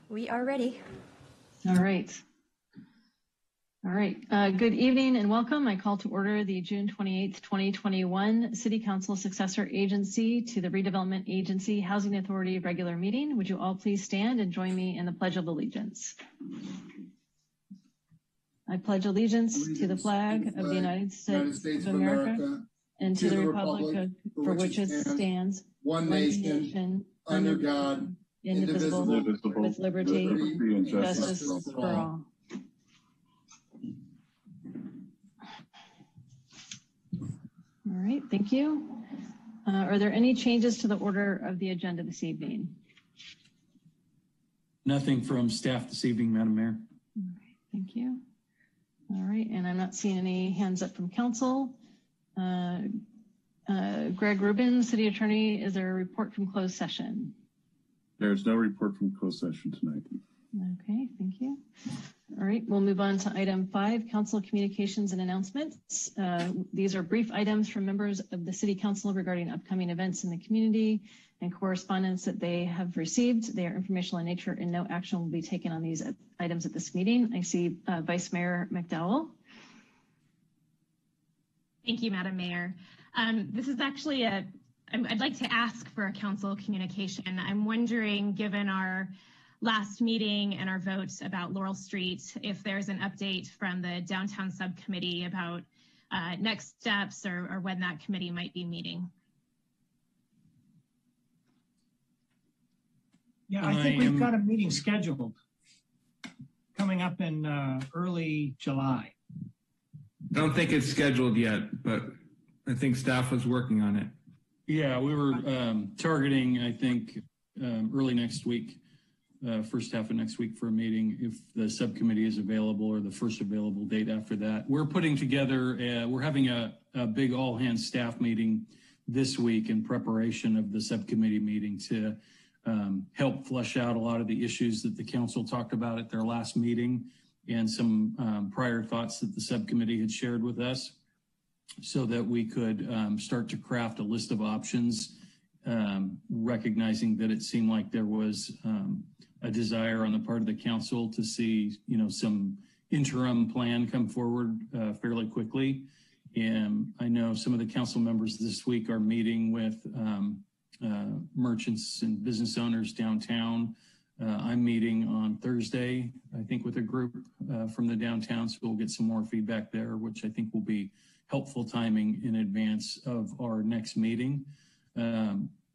We are ready. All right. Good evening and welcome. I call to order the June 28th, 2021 City Council Successor Agency to the Redevelopment Agency Housing Authority regular meeting. Would you all please stand and join me in the Pledge of Allegiance? I pledge allegiance to the flag of the United States of America and to the republic for which it stands, one nation, under God, indivisible, with liberty and justice for all. All right, thank you. Are there any changes to the order of the agenda this evening? Nothing from staff this evening, Madam Mayor. Okay, thank you. All right, and I'm not seeing any hands up from council. Greg Rubin, City Attorney, is there a report from closed session? There's no report from closed session tonight. Okay, thank you. All right, we'll move on to item 5, council communications and announcements. These are brief items from members of the City Council regarding upcoming events in the community and correspondence that they have received. They are informational in nature and no action will be taken on these items at this meeting. I see Vice Mayor McDowell. Thank you, Madam Mayor. This is actually I'd like to ask for a council communication. I'm wondering, given our last meeting and our votes about Laurel Street, if there's an update from the downtown subcommittee about next steps or when that committee might be meeting. Yeah, I think we've got a meeting scheduled coming up in early July. I don't think it's scheduled yet, but I think staff was working on it. Yeah, we were targeting, I think, early next week, first half of next week for a meeting, if the subcommittee is available or the first available date after that. We're putting together, we're having a big all-hands staff meeting this week in preparation of the subcommittee meeting to help flesh out a lot of the issues that the council talked about at their last meeting and some prior thoughts that the subcommittee had shared with us, so that we could start to craft a list of options, recognizing that it seemed like there was a desire on the part of the council to see, some interim plan come forward fairly quickly. And I know some of the council members this week are meeting with merchants and business owners downtown. I'm meeting on Thursday, I think, with a group from the downtown, so we'll get some more feedback there, which I think will be helpful timing in advance of our next meeting.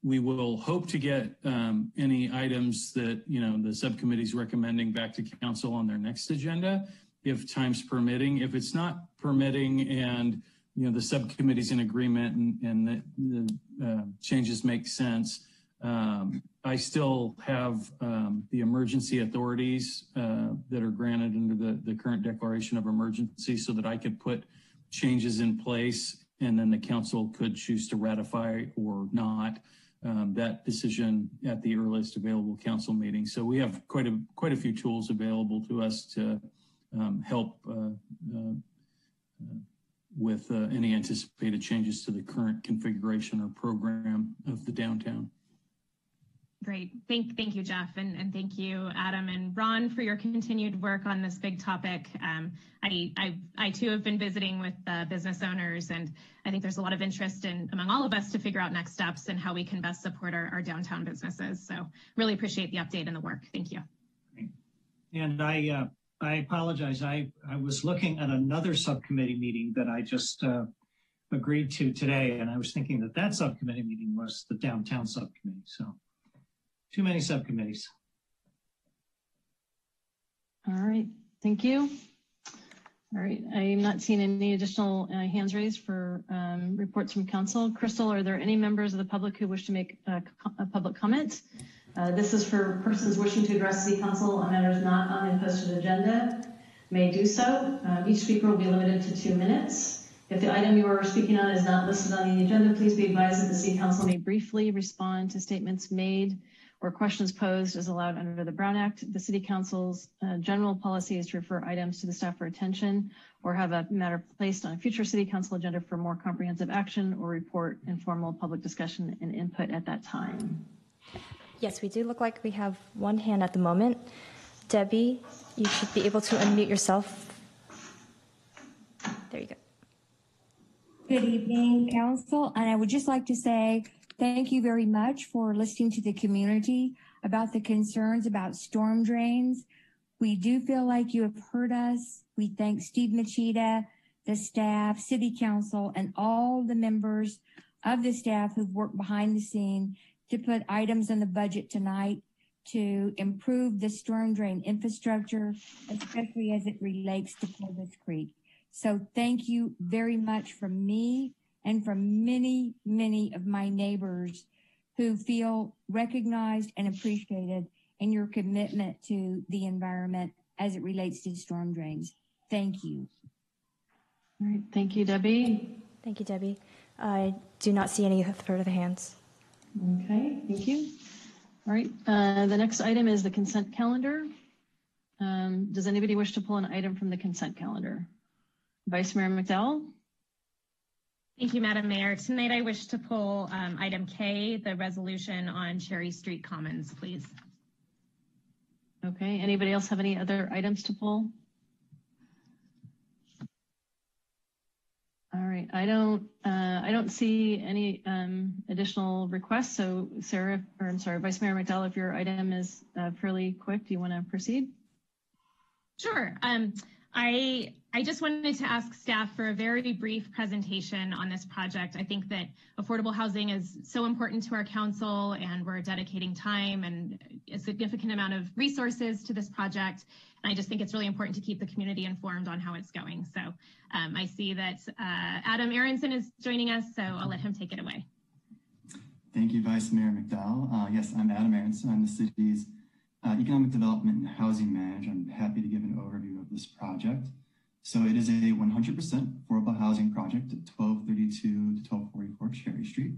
We will hope to get any items that, the subcommittee's recommending back to council on their next agenda, if time's permitting. If it's not permitting and, the subcommittee's in agreement and the changes make sense, I still have the emergency authorities that are granted under the current declaration of emergency, so that I could put changes in place, and then the council could choose to ratify or not that decision at the earliest available council meeting. So we have quite a few tools available to us to help with any anticipated changes to the current configuration or program of the downtown. Great. Thank you, Jeff, and thank you, Adam and Ron, for your continued work on this big topic. I too have been visiting with business owners, and I think there's a lot of interest among all of us to figure out next steps and how we can best support our downtown businesses. So really appreciate the update and the work. Thank you. And I apologize. I was looking at another subcommittee meeting that I just agreed to today, and I was thinking that subcommittee meeting was the downtown subcommittee. So too many subcommittees. All right, thank you. All right, I'm not seeing any additional hands raised for reports from council. Crystal, are there any members of the public who wish to make a public comment? This is for persons wishing to address City Council on matters not on the posted agenda, may do so. Each speaker will be limited to 2 minutes. If the item you are speaking on is not listed on the agenda, please be advised that the City Council may briefly respond to statements made or questions posed as allowed under the Brown Act. The City Council's general policy is to refer items to the staff for attention or have a matter placed on a future City Council agenda for more comprehensive action or report informal public discussion and input at that time. Yes, we do look like we have one hand at the moment. Debbie, you should be able to unmute yourself. There you go. Good evening, Council. And I would just like to say thank you very much for listening to the community about the concerns about storm drains. We do feel like you have heard us. We thank Steve Machida, the staff, City Council, and all the members of the staff who've worked behind the scene to put items in the budget tonight to improve the storm drain infrastructure, especially as it relates to Corvus Creek. So thank you very much from me and from many, many of my neighbors who feel recognized and appreciated in your commitment to the environment as it relates to storm drains. Thank you. All right, thank you, Debbie. Thank you, Debbie. I do not see any further hands. Okay, thank you. All right, the next item is the consent calendar. Does anybody wish to pull an item from the consent calendar? Vice Mayor McDowell? Thank you, Madam Mayor. Tonight I wish to pull item K, the resolution on Cherry Street Commons, please. Okay, anybody else have any other items to pull? All right, I don't see any additional requests. So Vice Mayor McDowell, if your item is fairly quick, do you want to proceed? Sure. I just wanted to ask staff for a very brief presentation on this project. I think that affordable housing is so important to our council, and we're dedicating time and a significant amount of resources to this project. And I just think it's really important to keep the community informed on how it's going. So I see that Adam Aronson is joining us, so I'll let him take it away. Thank you, Vice Mayor McDowell. Yes, I'm Adam Aronson. I'm the city's Economic Development and Housing Manager. I'm happy to give an overview of this project. So it is a 100% affordable housing project at 1232 to 1244 Cherry Street.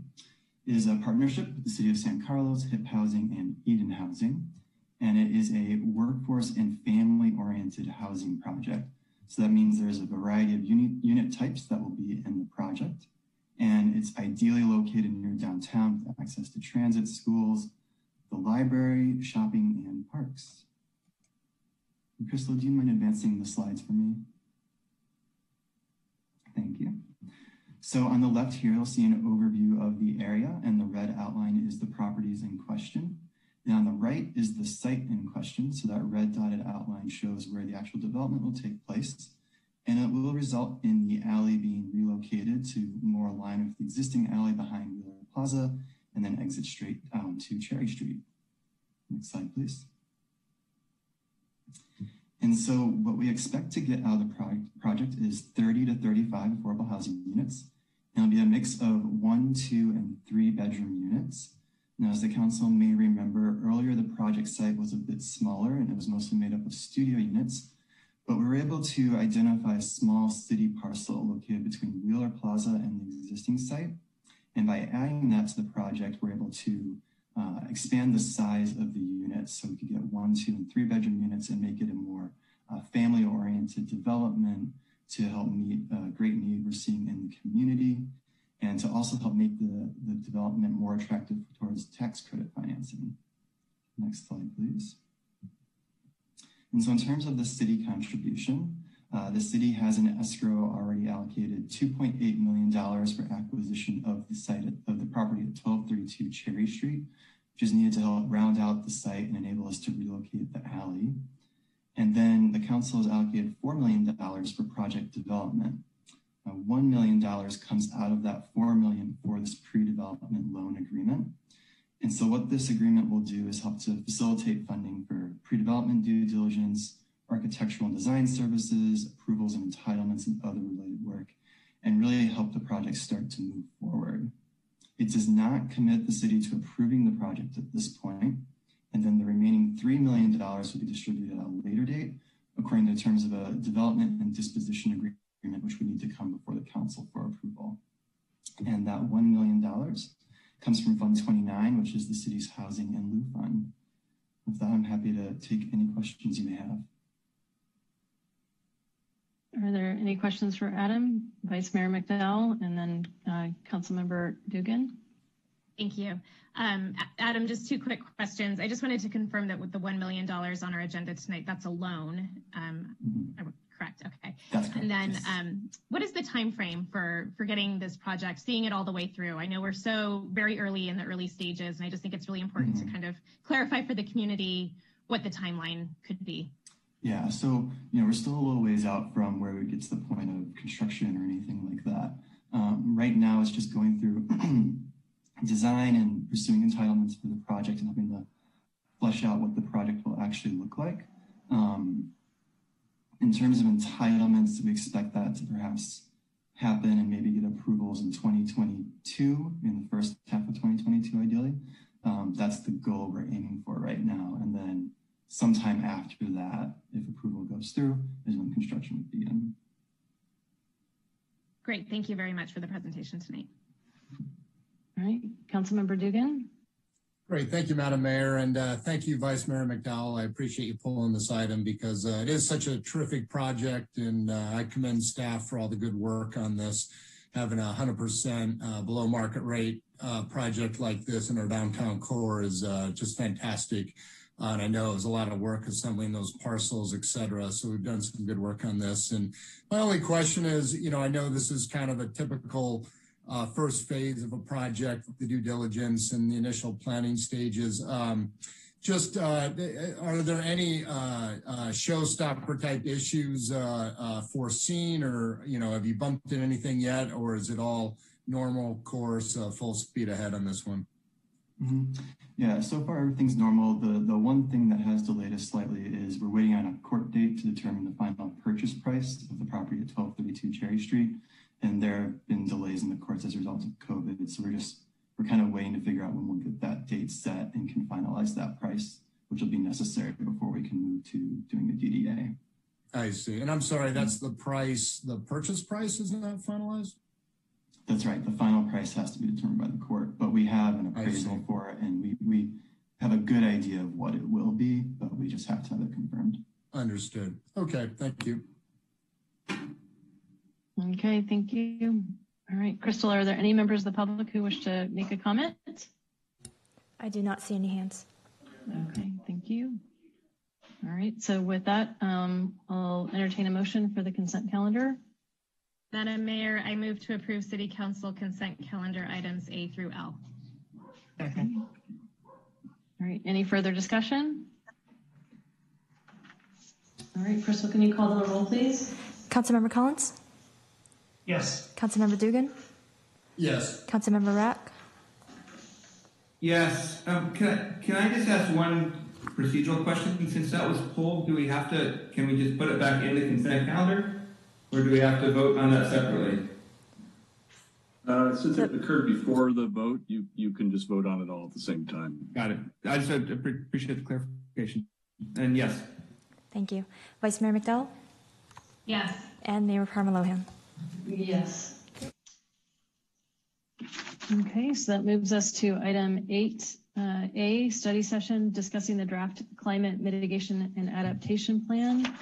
It is a partnership with the City of San Carlos, HIP Housing, and Eden Housing. And it is a workforce and family-oriented housing project. So that means there's a variety of unit types that will be in the project. And it's ideally located near downtown with access to transit, schools, the library, shopping, and parks. And Crystal, do you mind advancing the slides for me? Thank you. So on the left here, you'll see an overview of the area, and the red outline is the properties in question. And on the right is the site in question. So that red dotted outline shows where the actual development will take place. And it will result in the alley being relocated to more align with the existing alley behind Wheeler Plaza, and then exit straight down to Cherry Street. Next slide, please. And so what we expect to get out of the project is 30 to 35 affordable housing units. And it'll be a mix of 1, 2, and 3 bedroom units. Now, as the council may remember, earlier the project site was a bit smaller and it was mostly made up of studio units, but we were able to identify a small city parcel located between Wheeler Plaza and the existing site. And by adding that to the project, we're able to expand the size of the units so we could get 1, 2, and 3 bedroom units and make it a more family-oriented development to help meet a great need we're seeing in the community, and to also help make the development more attractive towards tax credit financing. Next slide, please. And so in terms of the city contribution, the city has an escrow already allocated $2.8 million for acquisition of the site of the property at 1232 Cherry Street, which is needed to help round out the site and enable us to relocate the alley. And then the council has allocated $4 million for project development. $1 million comes out of that $4 million for this pre-development loan agreement. And so what this agreement will do is help to facilitate funding for pre-development due diligence, architectural and design services, approvals and entitlements, and other related work, and really help the project start to move forward. It does not commit the city to approving the project at this point, and then the remaining $3 million will be distributed at a later date, according to the terms of a development and disposition agreement, which would need to come before the council for approval. And that $1 million comes from Fund 29, which is the city's housing in lieu fund. With that, I'm happy to take any questions you may have. Are there any questions for Adam, Vice Mayor McDowell, and then Councilmember Dugan? Thank you. Adam, just 2 quick questions. I just wanted to confirm that with the $1 million on our agenda tonight, that's a loan. Correct. Okay. That's correct. And then what is the time frame for getting this project, seeing it all the way through? I know we're so very early in the early stages, and I just think it's really important to kind of clarify for the community what the timeline could be. Yeah, so we're still a little ways out from where we get to the point of construction or anything like that. Right now, it's just going through design and pursuing entitlements for the project and helping to flesh out what the project will actually look like. In terms of entitlements, we expect that to perhaps happen and maybe get approvals in 2022, in the first half of 2022, ideally. That's the goal we're aiming for right now. And then sometime after that, if approval goes through, is when construction would begin. Great. Thank you very much for the presentation tonight. All right. Councilmember Dugan. Great. Thank you, Madam Mayor. And thank you, Vice Mayor McDowell. I appreciate you pulling this item because it is such a terrific project. And I commend staff for all the good work on this. Having a 100% below market rate project like this in our downtown core is just fantastic. And I know it was a lot of work assembling those parcels, et cetera. So we've done some good work on this. And my only question is, I know this is kind of a typical first phase of a project, the due diligence and the initial planning stages. Just are there any showstopper type issues foreseen, or have you bumped into anything yet, or is it all normal course, full speed ahead on this one? Mm-hmm. Yeah, so far everything's normal. The one thing that has delayed us slightly is we're waiting on a court date to determine the final purchase price of the property at 1232 Cherry Street, and there have been delays in the courts as a result of COVID. So we're kind of waiting to figure out when we'll get that date set and can finalize that price, which will be necessary before we can move to doing the DDA. I see. And I'm sorry, that's the price, the purchase price is not finalized? That's right. The final price has to be determined by the court, but we have an appraisal for it, and we have a good idea of what it will be, but we just have to have it confirmed. Understood. Okay, thank you. Okay, thank you. All right, Crystal, are there any members of the public who wish to make a comment? I do not see any hands. Okay, thank you. All right, so with that, I'll entertain a motion for the consent calendar. Madam Mayor, I move to approve City Council consent calendar items A through L. Okay. All right, any further discussion? All right, Crystal, can you call the roll, please? Councilmember Collins? Yes. Councilmember Dugan? Yes. Councilmember Rack? Yes. Can I just ask one procedural question? Since that was pulled, can we just put it back in the consent calendar? Or do we have to vote on that separately? Since it occurred before the vote, you can just vote on it all at the same time. Got it. I just appreciate the clarification. And yes. Thank you. Vice Mayor McDowell? Yes. And Mayor Parmalohan? Yes. Okay, so that moves us to item 8A, study session discussing the draft climate mitigation and adaptation plan.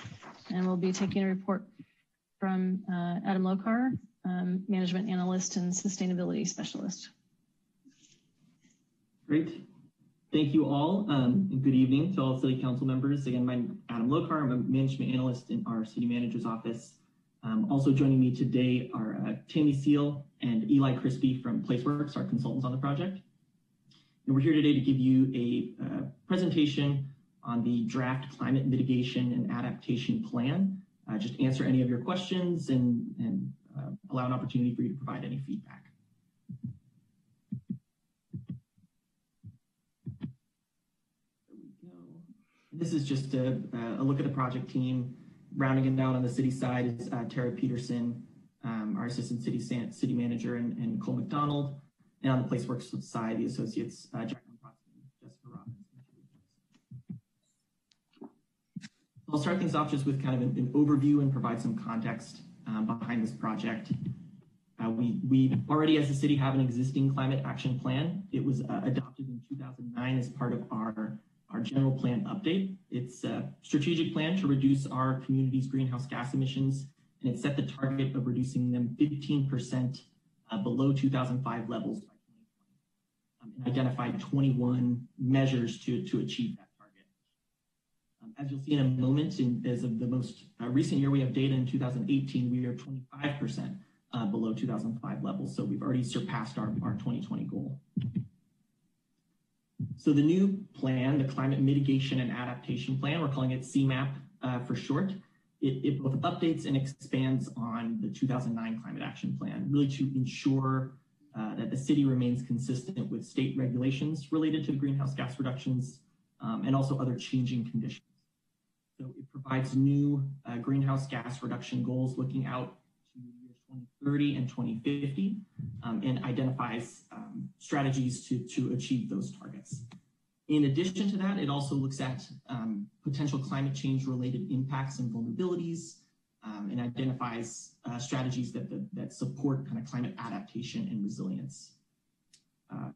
And we'll be taking a report from Adam Lokar, management analyst and sustainability specialist. Great. Thank you all, and good evening to all city council members. Again, I'm Adam Lokar. I'm a management analyst in our city manager's office. Also joining me today are Tammy Seal and Eli Crispy from Placeworks, our consultants on the project. And we're here today to give you a presentation on the draft climate mitigation and adaptation plan. Just answer any of your questions and allow an opportunity for you to provide any feedback. There we go. This is just a look at the project team. Rounding it down on the city side is Tara Peterson, our assistant city manager, and Cole McDonald. And on the Placeworks side, the associates, Jacqueline Proston, Jessica Robbins. I'll start things off just with kind of an overview and provide some context behind this project. We already, as a city, have an existing climate action plan. It was adopted in 2009 as part of our general plan update. It's a strategic plan to reduce our community's greenhouse gas emissions, and it set the target of reducing them 15% below 2005 levels by 2020, and identified 21 measures to achieve that target. As you'll see in a moment, as of the most recent year we have data in 2018, we are 25% below 2005 levels, so we've already surpassed our 2020 goal. So the new plan, the Climate Mitigation and Adaptation Plan, we're calling it CMAP for short, it both updates and expands on the 2009 Climate Action Plan, really to ensure that the city remains consistent with state regulations related to greenhouse gas reductions and also other changing conditions. So it provides new greenhouse gas reduction goals looking out to years 2030 and 2050 and identifies strategies to achieve those targets. In addition to that, it also looks at potential climate change related impacts and vulnerabilities and identifies strategies that support kind of climate adaptation and resilience.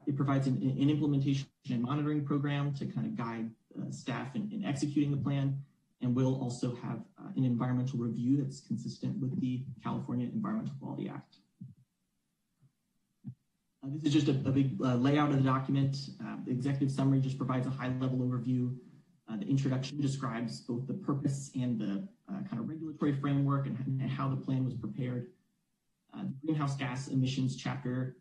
It provides an implementation and monitoring program to kind of guide staff in executing the plan, and will also have an environmental review that's consistent with the California Environmental Quality Act. This is just a big layout of the document. The executive summary just provides a high-level overview. The introduction describes both the purpose and the kind of regulatory framework and how the plan was prepared. The greenhouse gas emissions chapter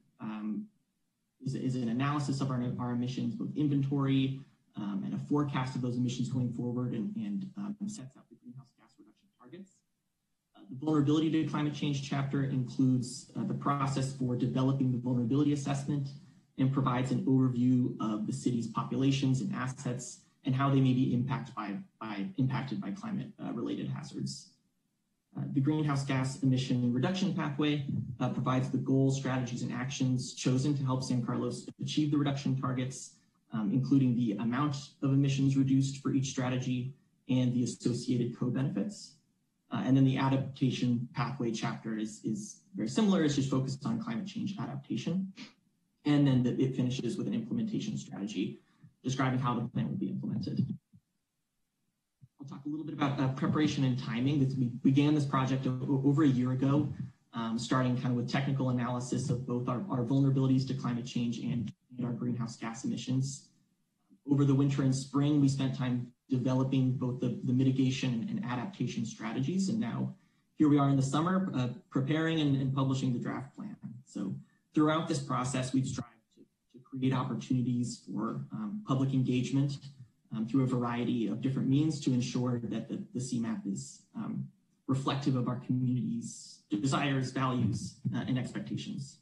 is an analysis of our emissions, both inventory, and a forecast of those emissions going forward and sets out the greenhouse gas reduction targets. The vulnerability to climate change chapter includes the process for developing the vulnerability assessment and provides an overview of the city's populations and assets and how they may be impacted by climate related hazards. The greenhouse gas emission reduction pathway provides the goals, strategies, and actions chosen to help San Carlos achieve the reduction targets, including the amount of emissions reduced for each strategy and the associated co-benefits. And then the adaptation pathway chapter is very similar. It's just focused on climate change adaptation. And then it finishes with an implementation strategy describing how the plan will be implemented. I'll talk a little bit about preparation and timing. We began this project over a year ago, starting kind of with technical analysis of both our vulnerabilities to climate change and our greenhouse gas emissions. Over the winter and spring, we spent time developing both the mitigation and adaptation strategies. And now here we are in the summer, preparing and publishing the draft plan. So throughout this process, we've strived to create opportunities for public engagement through a variety of different means to ensure that the CMAP is reflective of our community's desires, values, and expectations.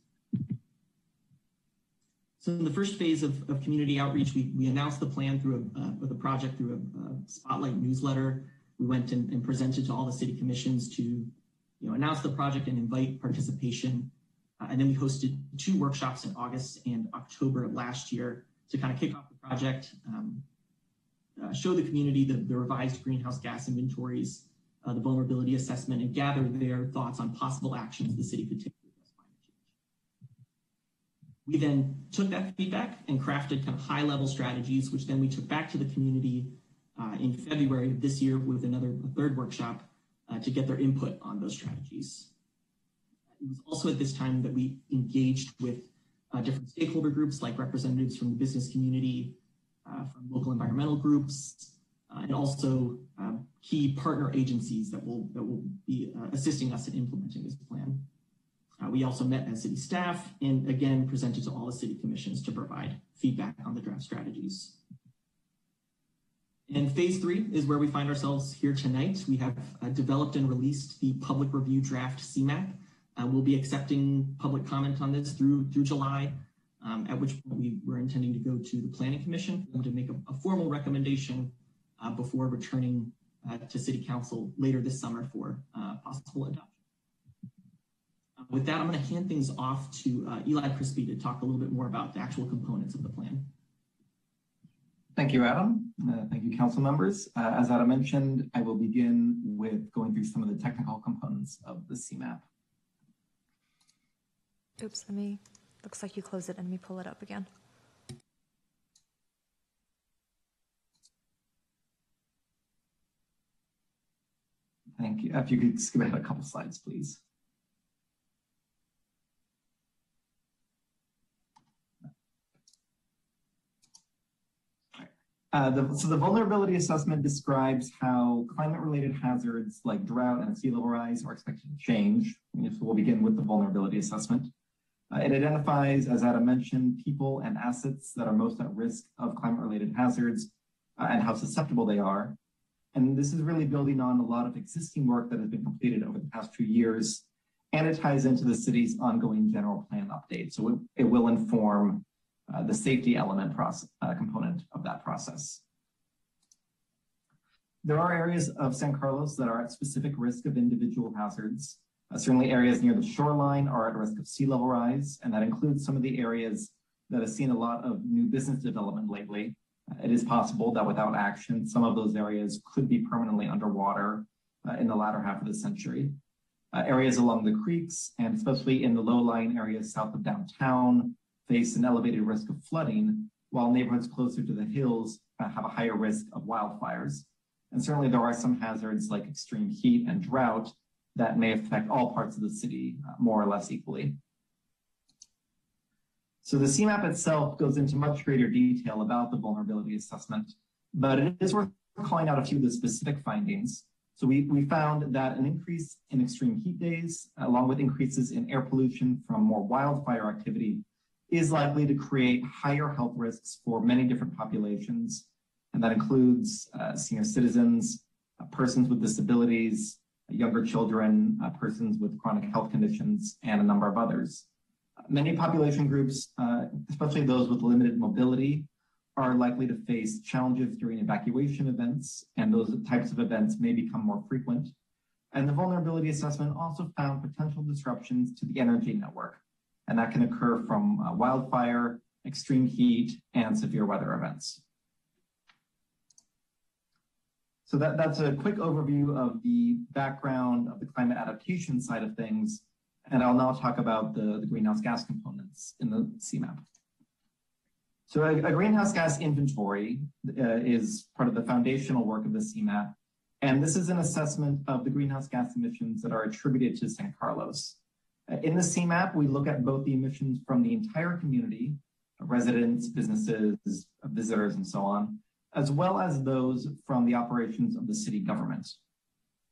So in the first phase of community outreach, we announced the plan through the project through a spotlight newsletter. We went and presented to all the city commissions to announce the project and invite participation. And then we hosted 2 workshops in August and October of last year to kind of kick off the project, show the community the revised greenhouse gas inventories, the vulnerability assessment, and gather their thoughts on possible actions the city could take to address climate change. We then took that feedback and crafted kind of high-level strategies, which then we took back to the community in February of this year with a third workshop to get their input on those strategies. It was also at this time that we engaged with different stakeholder groups like representatives from the business community, from local environmental groups, and also key partner agencies that will be assisting us in implementing this plan. We also met as city staff and again presented to all the city commissions to provide feedback on the draft strategies. And phase 3 is where we find ourselves here tonight. We have developed and released the public review draft CMAP. We'll be accepting public comment on this through July, at which point we're intending to go to the Planning Commission to make a formal recommendation before returning to City Council later this summer for possible adoption. With that, I'm going to hand things off to Eli Crispy to talk a little bit more about the actual components of the plan. Thank you, Adam. Thank you, council members. As Adam mentioned, I will begin with going through some of the technical components of the CMAP. Oops, looks like you closed it and let me pull it up again. Thank you. If you could skip ahead a couple slides, please. So the vulnerability assessment describes how climate-related hazards like drought and sea level rise are expected to change. So we'll begin with the vulnerability assessment. It identifies, as Adam mentioned, people and assets that are most at risk of climate-related hazards and how susceptible they are. And this is really building on a lot of existing work that has been completed over the past 2 years, and it ties into the city's ongoing general plan update. So it will inform the safety element component of that process. There are areas of San Carlos that are at specific risk of individual hazards. Certainly areas near the shoreline are at risk of sea level rise, and that includes some of the areas that have seen a lot of new business development lately. It is possible that without action, some of those areas could be permanently underwater in the latter half of the century. Areas along the creeks, and especially in the low-lying areas south of downtown, face an elevated risk of flooding, while neighborhoods closer to the hills have a higher risk of wildfires. And certainly there are some hazards like extreme heat and drought that may affect all parts of the city more or less equally. So the CMAP itself goes into much greater detail about the vulnerability assessment, but it is worth calling out a few of the specific findings. So we found that an increase in extreme heat days, along with increases in air pollution from more wildfire activity, is likely to create higher health risks for many different populations, and that includes senior citizens, persons with disabilities, younger children, persons with chronic health conditions, and a number of others. Many population groups, especially those with limited mobility, are likely to face challenges during evacuation events, and those types of events may become more frequent. And the vulnerability assessment also found potential disruptions to the energy network, and that can occur from wildfire, extreme heat, and severe weather events. So that's a quick overview of the background of the climate adaptation side of things, and I'll now talk about the greenhouse gas components in the CMAP. So a greenhouse gas inventory is part of the foundational work of the CMAP, and this is an assessment of the greenhouse gas emissions that are attributed to San Carlos. In the CMAP, we look at both the emissions from the entire community, residents, businesses, visitors, and so on, as well as those from the operations of the city government.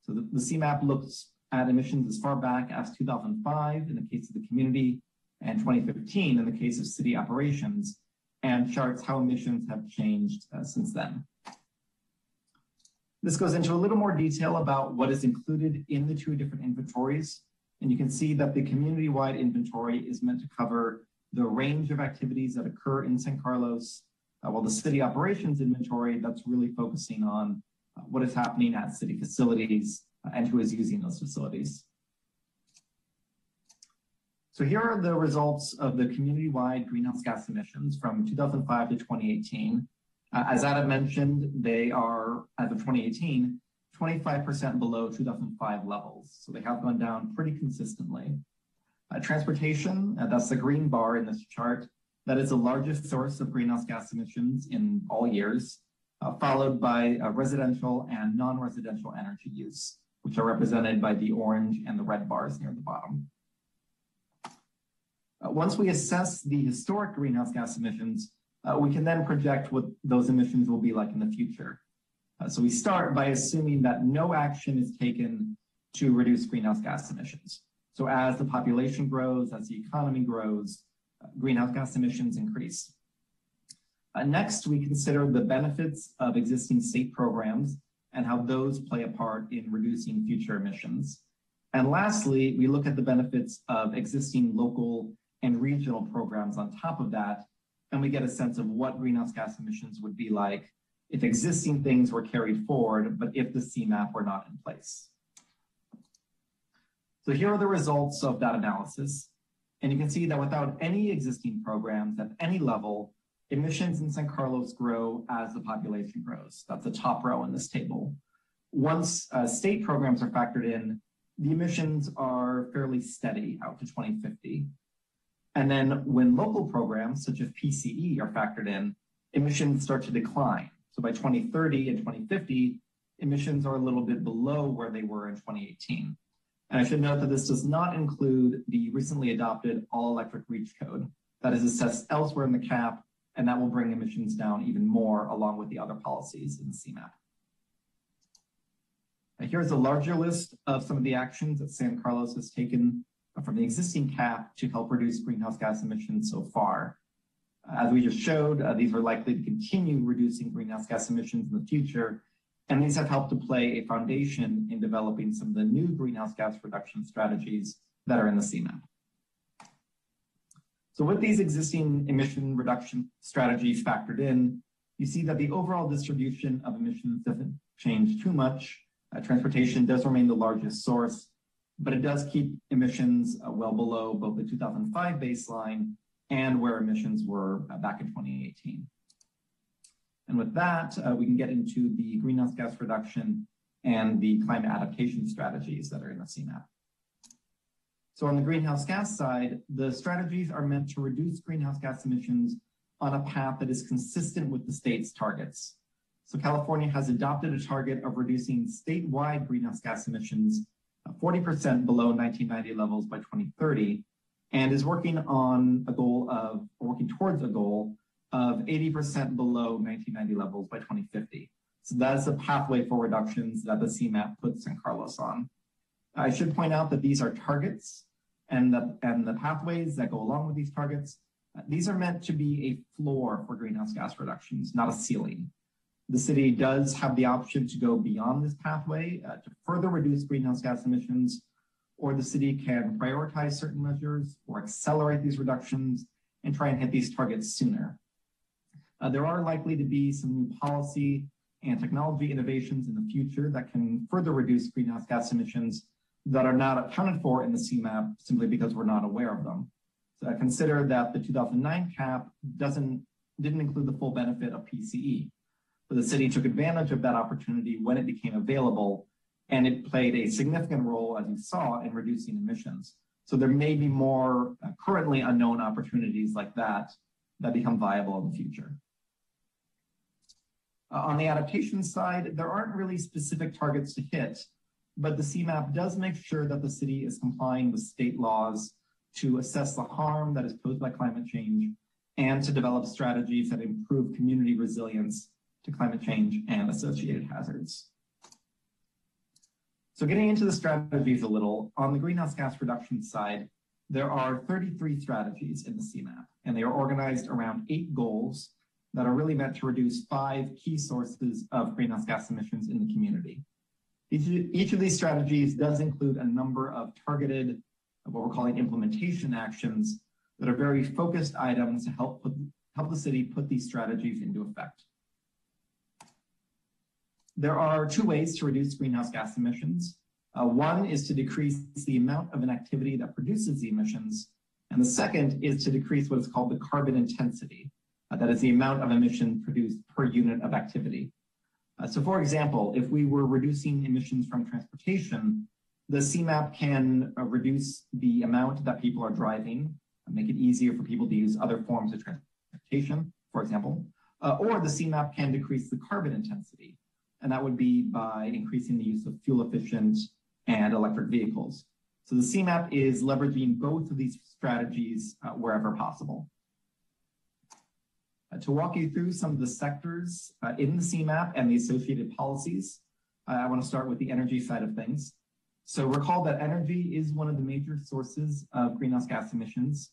So the CMAP looks at emissions as far back as 2005 in the case of the community and 2015 in the case of city operations, and charts how emissions have changed since then. This goes into a little more detail about what is included in the two different inventories. And you can see that the community-wide inventory is meant to cover the range of activities that occur in San Carlos, while the city operations inventory, that's really focusing on what is happening at city facilities and who is using those facilities. So here are the results of the community-wide greenhouse gas emissions from 2005 to 2018. As Adam mentioned, they are, as of 2018, 25% below 2005 levels. So they have gone down pretty consistently. Transportation, that's the green bar in this chart, that is the largest source of greenhouse gas emissions in all years, followed by residential and non-residential energy use, which are represented by the orange and the red bars near the bottom. Once we assess the historic greenhouse gas emissions, we can then project what those emissions will be like in the future. So we start by assuming that no action is taken to reduce greenhouse gas emissions. So as the population grows, as the economy grows, greenhouse gas emissions increase. Next, we consider the benefits of existing state programs and how those play a part in reducing future emissions. And lastly, we look at the benefits of existing local and regional programs on top of that, and we get a sense of what greenhouse gas emissions would be like if existing things were carried forward, but if the CMAP were not in place. So here are the results of that analysis. And you can see that without any existing programs at any level, emissions in San Carlos grow as the population grows. That's the top row in this table. Once state programs are factored in, the emissions are fairly steady out to 2050. And then when local programs such as PCE are factored in, emissions start to decline. So by 2030 and 2050, emissions are a little bit below where they were in 2018. And I should note that this does not include the recently adopted all-electric REACH code that is assessed elsewhere in the CAP, and that will bring emissions down even more along with the other policies in CMAP. Here's a larger list of some of the actions that San Carlos has taken from the existing CAP to help reduce greenhouse gas emissions so far. As we just showed, these are likely to continue reducing greenhouse gas emissions in the future, and these have helped to play a foundation in developing some of the new greenhouse gas reduction strategies that are in the CMAP. So with these existing emission reduction strategies factored in, you see that the overall distribution of emissions doesn't change too much. Transportation does remain the largest source, but it does keep emissions well below both the 2005 baseline and where emissions were back in 2018. And with that, we can get into the greenhouse gas reduction and the climate adaptation strategies that are in the CMAP. So on the greenhouse gas side, the strategies are meant to reduce greenhouse gas emissions on a path that is consistent with the state's targets. So California has adopted a target of reducing statewide greenhouse gas emissions 40% below 1990 levels by 2030, and is working on a goal of, or working towards a goal of 80% below 1990 levels by 2050. So that is the pathway for reductions that the CMAP puts San Carlos on. I should point out that these are targets, and the pathways that go along with these targets, these are meant to be a floor for greenhouse gas reductions, not a ceiling. The city does have the option to go beyond this pathway to further reduce greenhouse gas emissions, or the city can prioritize certain measures or accelerate these reductions and try and hit these targets sooner. There are likely to be some new policy and technology innovations in the future that can further reduce greenhouse gas emissions that are not accounted for in the CMAP simply because we're not aware of them. So consider that the 2009 cap didn't include the full benefit of PCE. But the city took advantage of that opportunity when it became available, and it played a significant role, as you saw, in reducing emissions. So there may be more currently unknown opportunities like that become viable in the future. On the adaptation side, there aren't really specific targets to hit, but the CMAP does make sure that the city is complying with state laws to assess the harm that is posed by climate change and to develop strategies that improve community resilience to climate change and associated hazards. So getting into the strategies a little, on the greenhouse gas reduction side, there are 33 strategies in the CMAP, and they are organized around 8 goals that are really meant to reduce 5 key sources of greenhouse gas emissions in the community. Each of these strategies does include a number of targeted, what we're calling implementation actions that are very focused items to help the city put these strategies into effect. There are 2 ways to reduce greenhouse gas emissions. One is to decrease the amount of an activity that produces the emissions, and the second is to decrease what is called the carbon intensity. That is the amount of emission produced per unit of activity. So for example, if we were reducing emissions from transportation, the CMAP can reduce the amount that people are driving, make it easier for people to use other forms of transportation, for example, or the CMAP can decrease the carbon intensity, and that would be by increasing the use of fuel-efficient and electric vehicles. So the CMAP is leveraging both of these strategies wherever possible. To walk you through some of the sectors in the CMAP and the associated policies, I want to start with the energy side of things. So recall that energy is one of the major sources of greenhouse gas emissions,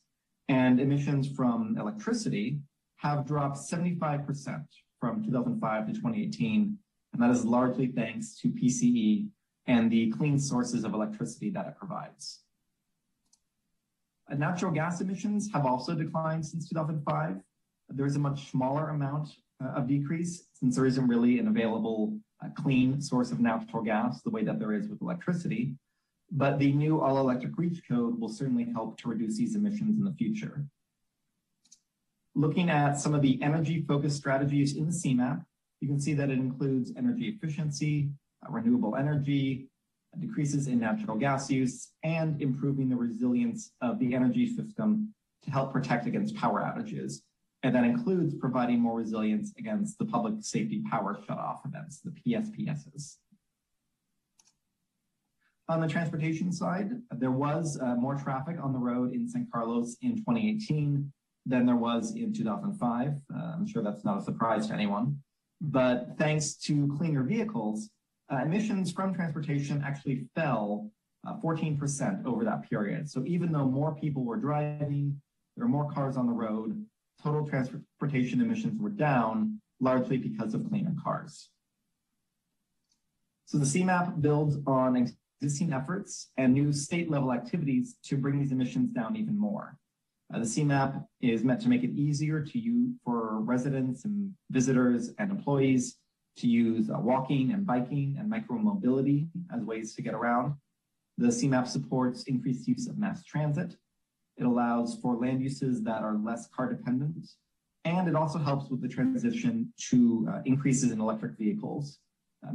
and emissions from electricity have dropped 75% from 2005 to 2018, and that is largely thanks to PCE and the clean sources of electricity that it provides. Natural gas emissions have also declined since 2005. There is a much smaller amount of decrease since there isn't really an available clean source of natural gas the way that there is with electricity. But the new all-electric REACH code will certainly help to reduce these emissions in the future. Looking at some of the energy-focused strategies in the CMAP, you can see that it includes energy efficiency, renewable energy, decreases in natural gas use, and improving the resilience of the energy system to help protect against power outages. And that includes providing more resilience against the public safety power shutoff events, the PSPSs. On the transportation side, there was more traffic on the road in San Carlos in 2018 than there was in 2005. I'm sure that's not a surprise to anyone. But thanks to cleaner vehicles, emissions from transportation actually fell 14% over that period. So even though more people were driving, there were more cars on the road, total transportation emissions were down, largely because of cleaner cars. So the CMAP builds on existing efforts and new state-level activities to bring these emissions down even more. The CMAP is meant to make it easier for residents and visitors and employees to use walking and biking and micromobility as ways to get around. The CMAP supports increased use of mass transit. It allows for land uses that are less car dependent, and it also helps with the transition to increases in electric vehicles,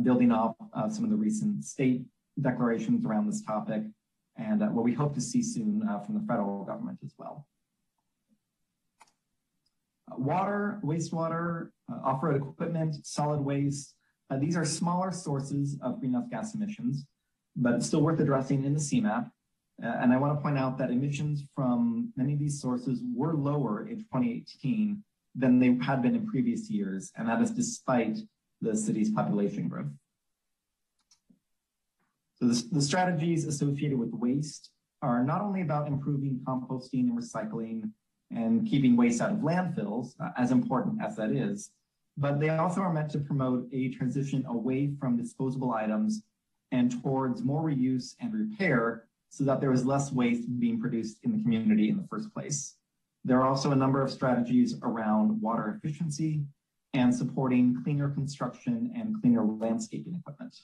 building off some of the recent state declarations around this topic, and what we hope to see soon from the federal government as well. Water, wastewater, off-road equipment, solid waste, these are smaller sources of greenhouse gas emissions, but still worth addressing in the CMAP. And I want to point out that emissions from many of these sources were lower in 2018 than they had been in previous years, and that is despite the city's population growth. So the strategies associated with waste are not only about improving composting and recycling and keeping waste out of landfills, as important as that is, but they also are meant to promote a transition away from disposable items and towards more reuse and repair so that there is less waste being produced in the community in the first place. There are also a number of strategies around water efficiency and supporting cleaner construction and cleaner landscaping equipment.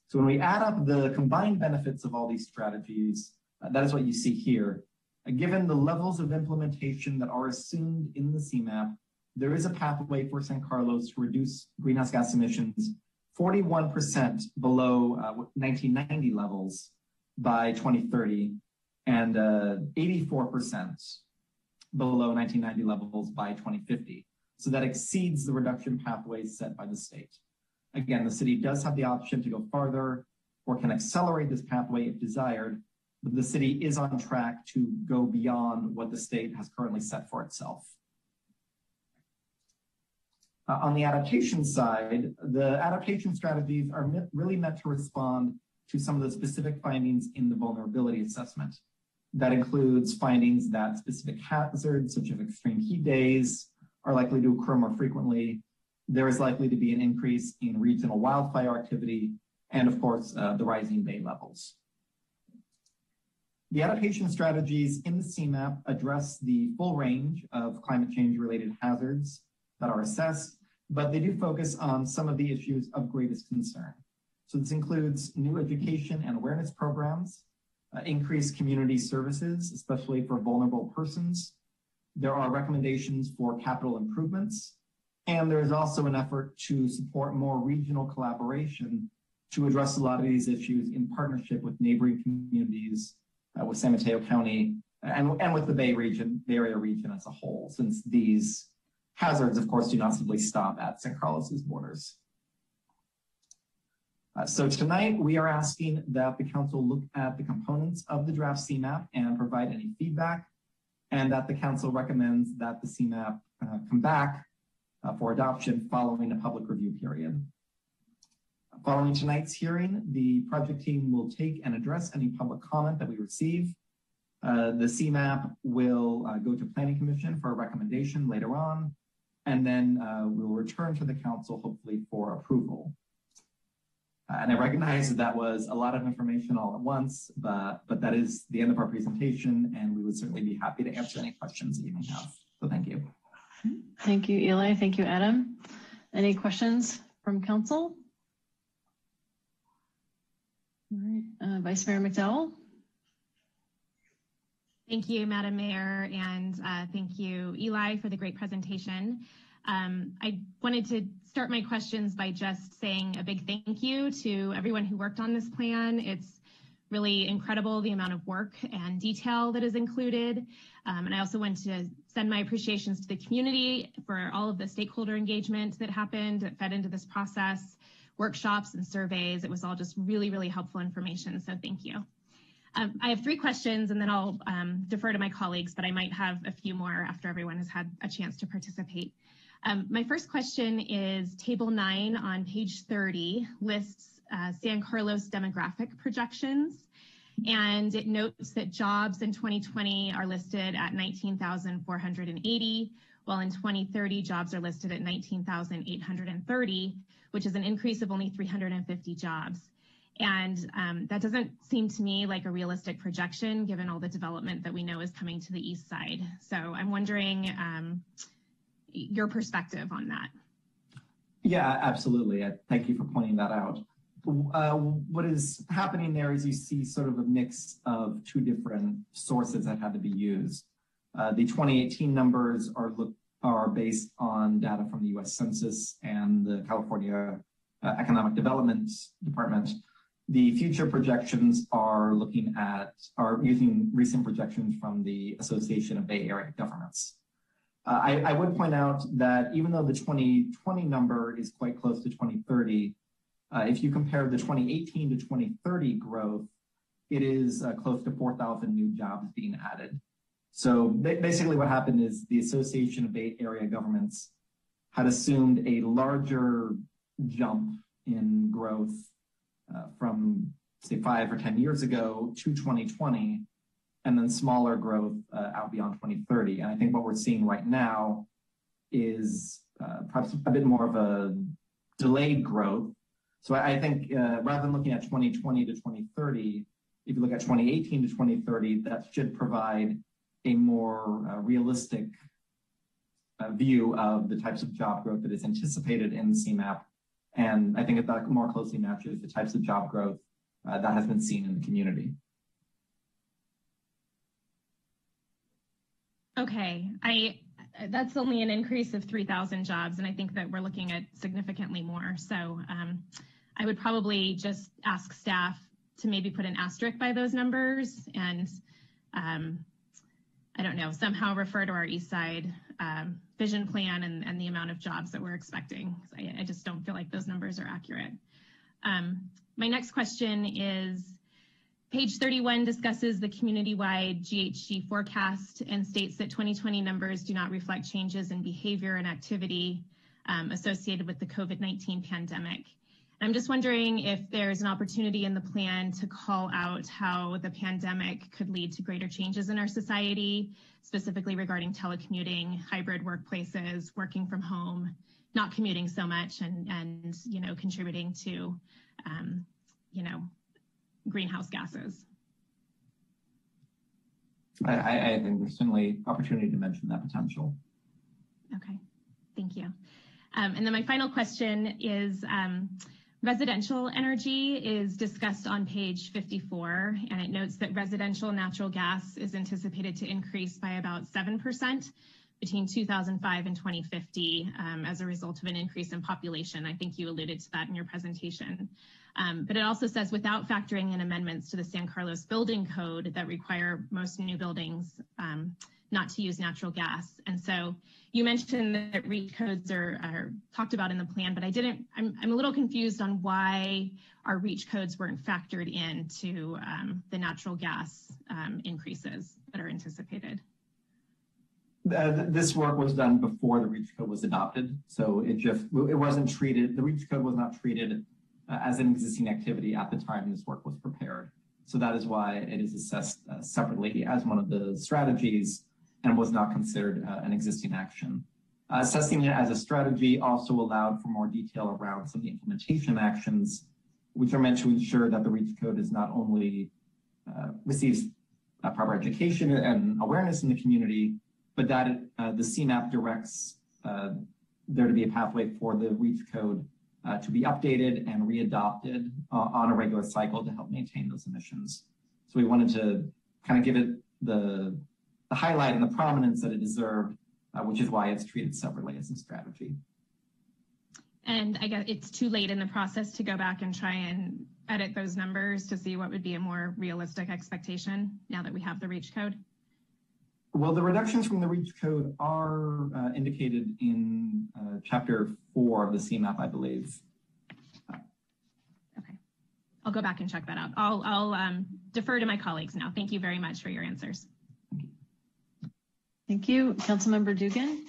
So when we add up the combined benefits of all these strategies, that is what you see here. Given the levels of implementation that are assumed in the CMAP, there is a pathway for San Carlos to reduce greenhouse gas emissions 41% below 1990 levels by 2030 and 84% below 1990 levels by 2050. So that exceeds the reduction pathways set by the state. Again, the city does have the option to go farther or can accelerate this pathway if desired, but the city is on track to go beyond what the state has currently set for itself. On the adaptation side, the adaptation strategies are really meant to respond to some of the specific findings in the vulnerability assessment. That includes findings that specific hazards, such as extreme heat days, are likely to occur more frequently. There is likely to be an increase in regional wildfire activity, and of course, the rising bay levels. The adaptation strategies in the CMAP address the full range of climate change related hazards that are assessed, but they do focus on some of the issues of greatest concern. So this includes new education and awareness programs, increased community services, especially for vulnerable persons. There are recommendations for capital improvements, and there is also an effort to support more regional collaboration to address a lot of these issues in partnership with neighboring communities, with San Mateo County, and with the Bay Area region as a whole, since these hazards, of course, do not simply stop at San Carlos's borders. So tonight, we are asking that the council look at the components of the draft CMAP and provide any feedback, and that the council recommends that the CMAP come back for adoption following a public review period. Following tonight's hearing, the project team will take and address any public comment that we receive. The CMAP will go to Planning Commission for a recommendation later on, and then we'll return to the council hopefully for approval. And I recognize that that was a lot of information all at once, but that is the end of our presentation, and we would certainly be happy to answer any questions that you may have. So thank you. Thank you, Eli. Thank you, Adam. Any questions from council? All right, Vice Mayor McDowell. Thank you, Madam Mayor, and thank you, Eli, for the great presentation. I wanted to start my questions by just saying a big thank you to everyone who worked on this plan. It's really incredible the amount of work and detail that is included. And I also want to send my appreciations to the community for all of the stakeholder engagement that happened, that fed into this process, workshops and surveys. It was all just really, really helpful information. So thank you. I have 3 questions and then I'll defer to my colleagues, but I might have a few more after everyone has had a chance to participate. My first question is Table 9 on page 30 lists San Carlos demographic projections, and it notes that jobs in 2020 are listed at 19,480, while in 2030 jobs are listed at 19,830, which is an increase of only 350 jobs. And that doesn't seem to me like a realistic projection given all the development that we know is coming to the east side. So I'm wondering your perspective on that. Yeah, absolutely. Thank you for pointing that out. What is happening there is you see sort of a mix of 2 different sources that had to be used. The 2018 numbers are based on data from the U.S. Census and the California Economic Development Department. The future projections are using recent projections from the Association of Bay Area Governments. I would point out that even though the 2020 number is quite close to 2030, if you compare the 2018 to 2030 growth, it is close to 4,000 new jobs being added. So basically what happened is the Association of Bay Area Governments had assumed a larger jump in growth from, say, 5 or 10 years ago to 2020, and then smaller growth out beyond 2030. And I think what we're seeing right now is perhaps a bit more of a delayed growth. So I think rather than looking at 2020 to 2030, if you look at 2018 to 2030, that should provide a more realistic view of the types of job growth that is anticipated in the CMAP. And I think that more closely matches the types of job growth that has been seen in the community. Okay, that's only an increase of 3,000 jobs, and I think that we're looking at significantly more. So I would probably just ask staff to maybe put an asterisk by those numbers and I don't know, somehow refer to our East Side vision plan and the amount of jobs that we're expecting. I just don't feel like those numbers are accurate. My next question is, page 31 discusses the community-wide GHG forecast and states that 2020 numbers do not reflect changes in behavior and activity associated with the COVID-19 pandemic. I'm just wondering if there's an opportunity in the plan to call out how the pandemic could lead to greater changes in our society, specifically regarding telecommuting, hybrid workplaces, working from home, not commuting so much, and you know, contributing to you know, greenhouse gases. I think there's certainly opportunity to mention that potential. Okay, thank you. And then my final question is, residential energy is discussed on page 54, and it notes that residential natural gas is anticipated to increase by about 7% between 2005 and 2050 as a result of an increase in population. I think you alluded to that in your presentation. But it also says without factoring in amendments to the San Carlos building code that require most new buildings not to use natural gas. And so you mentioned that REACH codes are talked about in the plan, but I'm a little confused on why our REACH codes weren't factored into the natural gas increases that are anticipated. This work was done before the REACH code was adopted. So it wasn't treated, the REACH code was not treated as an existing activity at the time this work was prepared. So that is why it is assessed separately as one of the strategies and was not considered an existing action. Assessing it as a strategy also allowed for more detail around some of the implementation actions, which are meant to ensure that the REACH code is not only receives proper education and awareness in the community, but that the CMAP directs there to be a pathway for the REACH code to be updated and readopted on a regular cycle to help maintain those emissions. So we wanted to kind of give it the highlight and the prominence that it deserved, which is why it's treated separately as a strategy. And I guess it's too late in the process to go back and try and edit those numbers to see what would be a more realistic expectation now that we have the REACH code? Well, the reductions from the REACH code are indicated in chapter 4 of the CMAP, I believe. Okay, I'll go back and check that out. I'll defer to my colleagues now. Thank you very much for your answers. Thank you. Councilmember Dugan.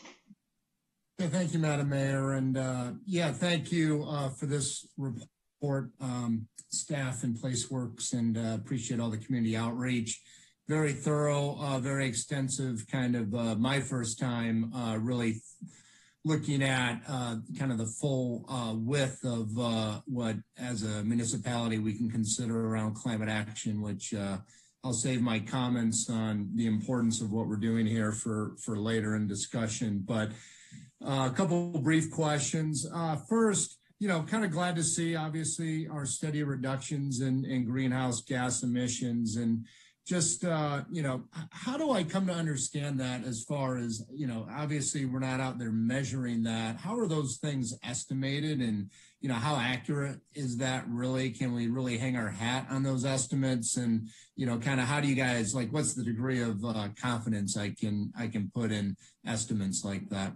Yeah, thank you, Madam Mayor. And yeah, thank you for this report, staff and PlaceWorks, and appreciate all the community outreach. Very thorough, very extensive, kind of my first time really looking at kind of the full width of what as a municipality we can consider around climate action, which I'll save my comments on the importance of what we're doing here for later in discussion. But a couple of brief questions. First, you know, kind of glad to see, obviously, our steady reductions in greenhouse gas emissions. And just, you know, how do I come to understand that as far as, you know, obviously we're not out there measuring that. How are those things estimated? And, you know, how accurate is that really? Can we really hang our hat on those estimates? And, you know, kind of how do you guys, like, what's the degree of confidence I can put in estimates like that?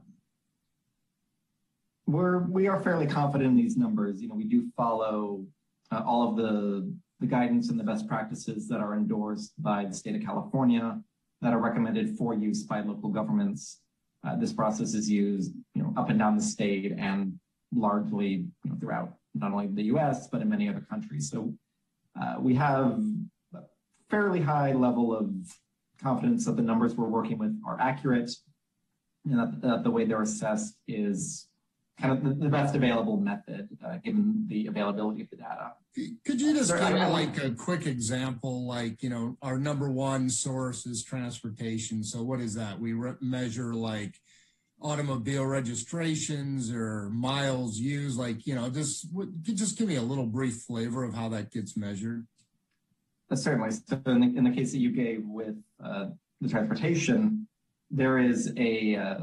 We are fairly confident in these numbers. You know, we do follow all of the guidance and the best practices that are endorsed by the state of California that are recommended for use by local governments. This process is used, you know, up and down the state and largely, you know, throughout not only the U.S. but in many other countries. So we have a fairly high level of confidence that the numbers we're working with are accurate. and that the way they're assessed is kind of the best available method given the availability of the data. Could you just give me like a quick example, like, you know, our number one source is transportation. So what is that? We measure like automobile registrations or miles used, like, you know, just give me a little brief flavor of how that gets measured. Certainly. So in the case that you gave with the transportation, there is a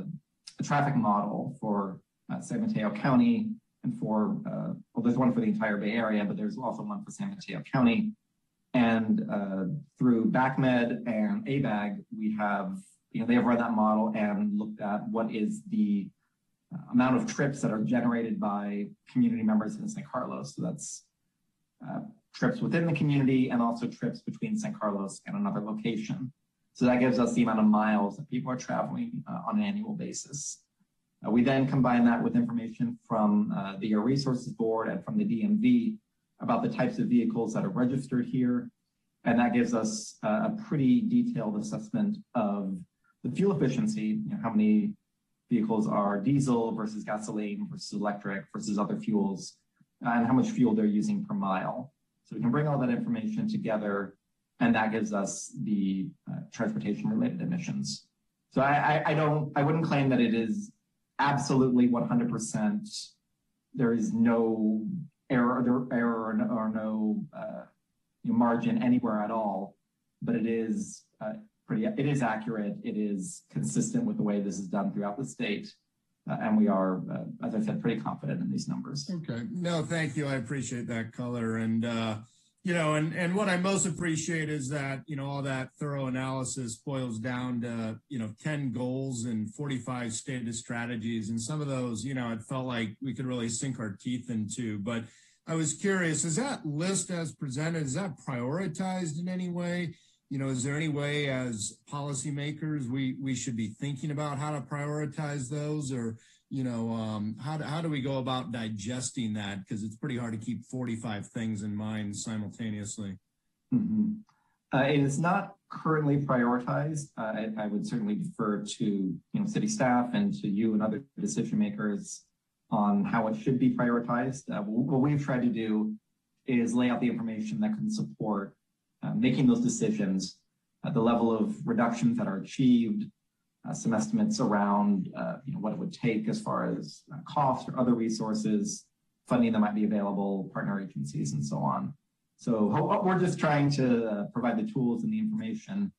traffic model for San Mateo County and for, well, there's one for the entire Bay Area, but there's also one for San Mateo County. And through BACMed and ABAG, we have, you know, they have run that model and looked at what is the amount of trips that are generated by community members in San Carlos. So that's trips within the community and also trips between San Carlos and another location. So that gives us the amount of miles that people are traveling on an annual basis. We then combine that with information from the Air Resources Board and from the DMV about the types of vehicles that are registered here. And that gives us a pretty detailed assessment of the fuel efficiency, you know, how many vehicles are diesel versus gasoline versus electric versus other fuels, and how much fuel they're using per mile. So we can bring all that information together, and that gives us the transportation-related emissions. So I wouldn't claim that it is absolutely 100%. There is no error or no margin anywhere at all, but it is it is accurate. It is consistent with the way this is done throughout the state. And we are, as I said, pretty confident in these numbers. Okay. No, thank you. I appreciate that color. And, you know, and what I most appreciate is that, you know, all that thorough analysis boils down to, you know, 10 goals and 45 stated strategies. And some of those, you know, it felt like we could really sink our teeth into. But I was curious, is that list as presented, is that prioritized in any way? You know, is there any way as policymakers we should be thinking about how to prioritize those, or, you know, how do we go about digesting that? Because it's pretty hard to keep 45 things in mind simultaneously. Mm-hmm. It is not currently prioritized. I would certainly defer to, you know, city staff and to you and other decision makers on how it should be prioritized. What we've tried to do is lay out the information that can support making those decisions, the level of reductions that are achieved, some estimates around you know, what it would take as far as cost or other resources, funding that might be available, partner agencies, and so on. So we're just trying to provide the tools and the information,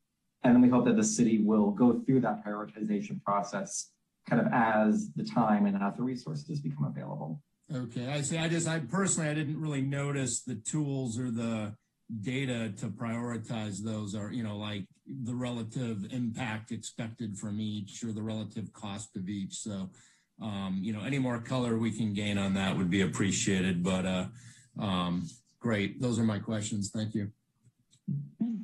and then we hope that the city will go through that prioritization process kind of as the time and as the resources become available. Okay, I see. I personally didn't really notice the tools or the data to prioritize those, are, you know, like the relative impact expected from each or the relative cost of each. So, you know, any more color we can gain on that would be appreciated, but great. Those are my questions. Thank you.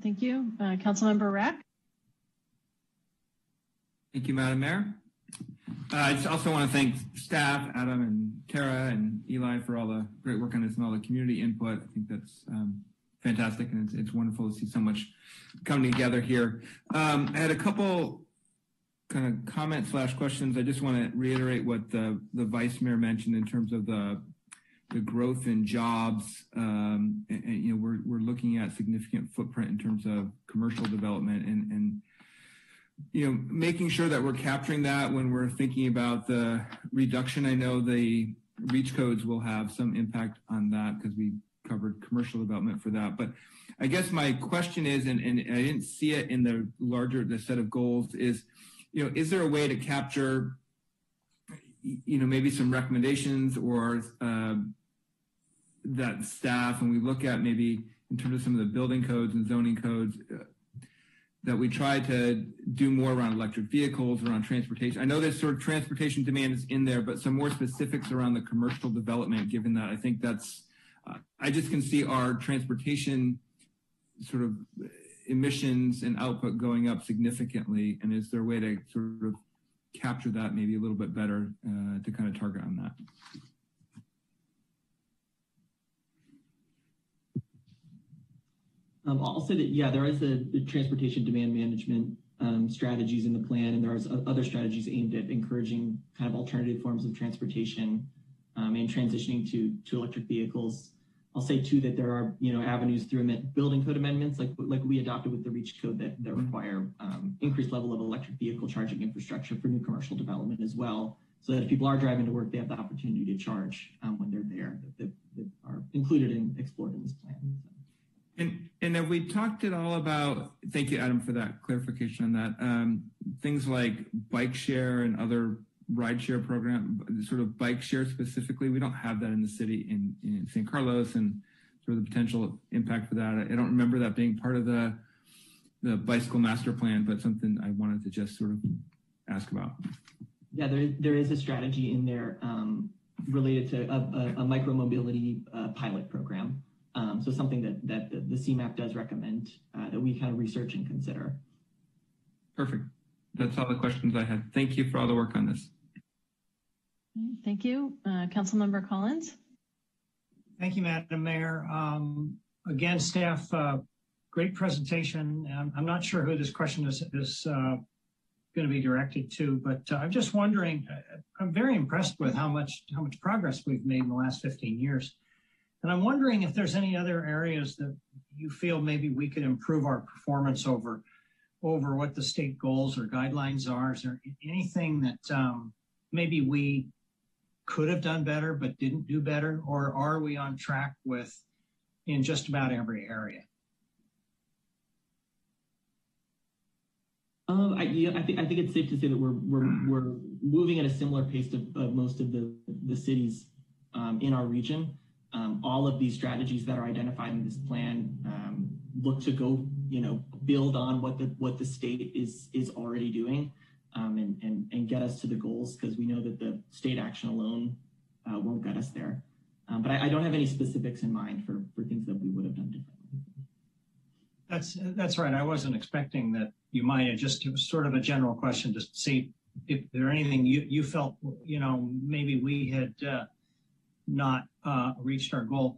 Thank you. Councilmember Rack. Thank you, Madam Mayor. I just also want to thank staff, Adam and Tara and Eli, for all the great work on this and all the community input. I think that's fantastic, and it's wonderful to see so much coming together here. I had a couple kind of comments / questions. I just want to reiterate what the Vice Mayor mentioned in terms of the growth in jobs. And you know, we're looking at significant footprint in terms of commercial development and you know, making sure that we're capturing that when we're thinking about the reduction. I know the REACH codes will have some impact on that because we covered commercial development for that. But I guess my question is, and I didn't see it in the set of goals, is, you know, is there a way to capture, you know, maybe some recommendations or that staff, and we look at maybe in terms of some of the building codes and zoning codes, that we try to do more around electric vehicles, around transportation. I know there's sort of transportation demand is in there, but some more specifics around the commercial development, given that I think that's, I just can see our transportation sort of emissions and output going up significantly. And is there a way to sort of capture that maybe a little bit better to kind of target on that? I'll say that, yeah, there is the transportation demand management strategies in the plan, and there are other strategies aimed at encouraging kind of alternative forms of transportation and transitioning to electric vehicles. I'll say too that there are avenues through building code amendments like we adopted with the REACH code that require increased level of electric vehicle charging infrastructure for new commercial development as well, so that if people are driving to work, they have the opportunity to charge when they're there, that are included and explored in this plan. So. And have we talked at all about, thank you, Adam, for that clarification on that, things like bike share and other rideshare program, sort of bike share specifically? We don't have that in the city in San Carlos, and sort of the potential impact for that. I don't remember that being part of the bicycle master plan, but something I wanted to just sort of ask about. Yeah, there is a strategy in there related to a micro-mobility pilot program. So something that the CMAP does recommend that we kind of research and consider. Perfect. That's all the questions I had. Thank you for all the work on this. Thank you. Councilmember Collins. Thank you, Madam Mayor. Again, staff, great presentation. I'm not sure who this question is going to be directed to, but I'm just wondering, I'm very impressed with how much progress we've made in the last 15 years. And I'm wondering if there's any other areas that you feel maybe we could improve our performance over what the state goals or guidelines are. Is there anything that maybe we could have done better but didn't do better, or are we on track with in just about every area? I think it's safe to say that we're moving at a similar pace of most of the cities in our region. All of these strategies that are identified in this plan look to go, build on what the state is already doing, and get us to the goals, because we know that the state action alone won't get us there. But I don't have any specifics in mind for things that we would have done differently. That's right. I wasn't expecting that you might have. Just, it was sort of a general question to see if there anything you felt, maybe we had not reached our goal.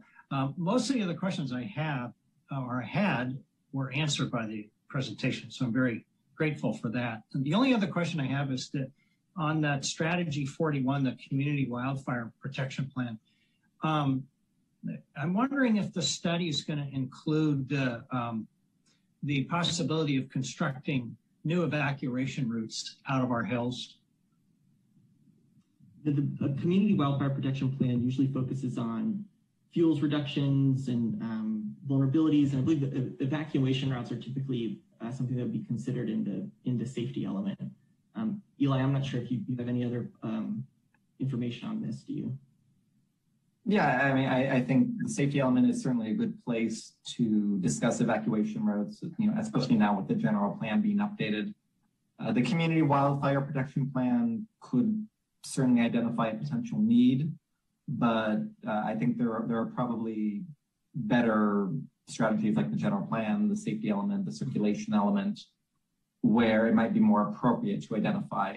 Most of the other questions I have or had were answered by the presentation, so I'm very grateful for that. And the only other question I have is that on that strategy 41, the community wildfire protection plan, I'm wondering if the study is going to include the possibility of constructing new evacuation routes out of our hills. The community wildfire protection plan usually focuses on fuels reductions and vulnerabilities, and I believe the evacuation routes are typically something that would be considered in the safety element. Eli, I'm not sure if you have any other information on this. Do you? Yeah, I mean, I think the safety element is certainly a good place to discuss evacuation routes, especially now with the general plan being updated. The community wildfire protection plan could certainly identify a potential need, but I think there are probably better strategies like the general plan, the safety element, the circulation element, where it might be more appropriate to identify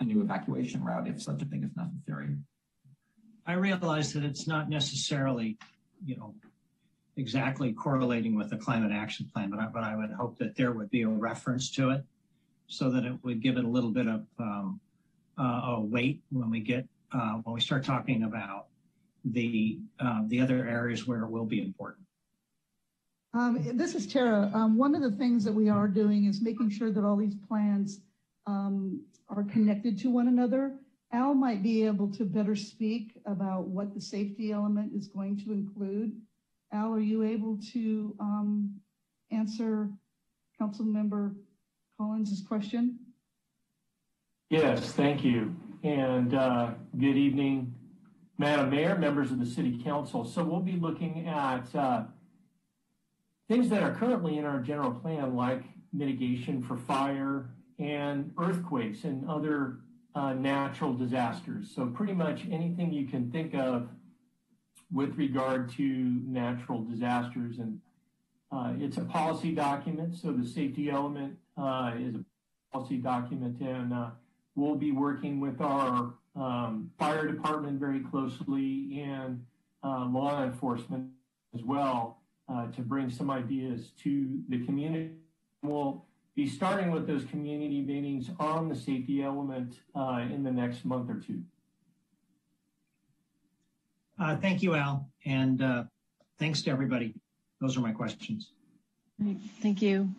a new evacuation route if such a thing is necessary. I realize that it's not necessarily, exactly correlating with the climate action plan, but I would hope that there would be a reference to it so that it would give it a little bit of a weight when we start talking about the other areas where it will be important. This is Tara. One of the things that we are doing is making sure that all these plans are connected to one another. Al might be able to better speak about what the safety element is going to include. Al, are you able to answer Councilmember Collins' question? Yes, thank you. And good evening, Madam Mayor, members of the City Council. So we'll be looking at things that are currently in our general plan, like mitigation for fire and earthquakes and other natural disasters. So pretty much anything you can think of with regard to natural disasters. And it's a policy document. So the safety element is a policy document, and we'll be working with our fire department very closely and law enforcement as well to bring some ideas to the community. We'll be starting with those community meetings on the safety element in the next month or two. Thank you, Al, and thanks to everybody. Those are my questions. Great. Thank you.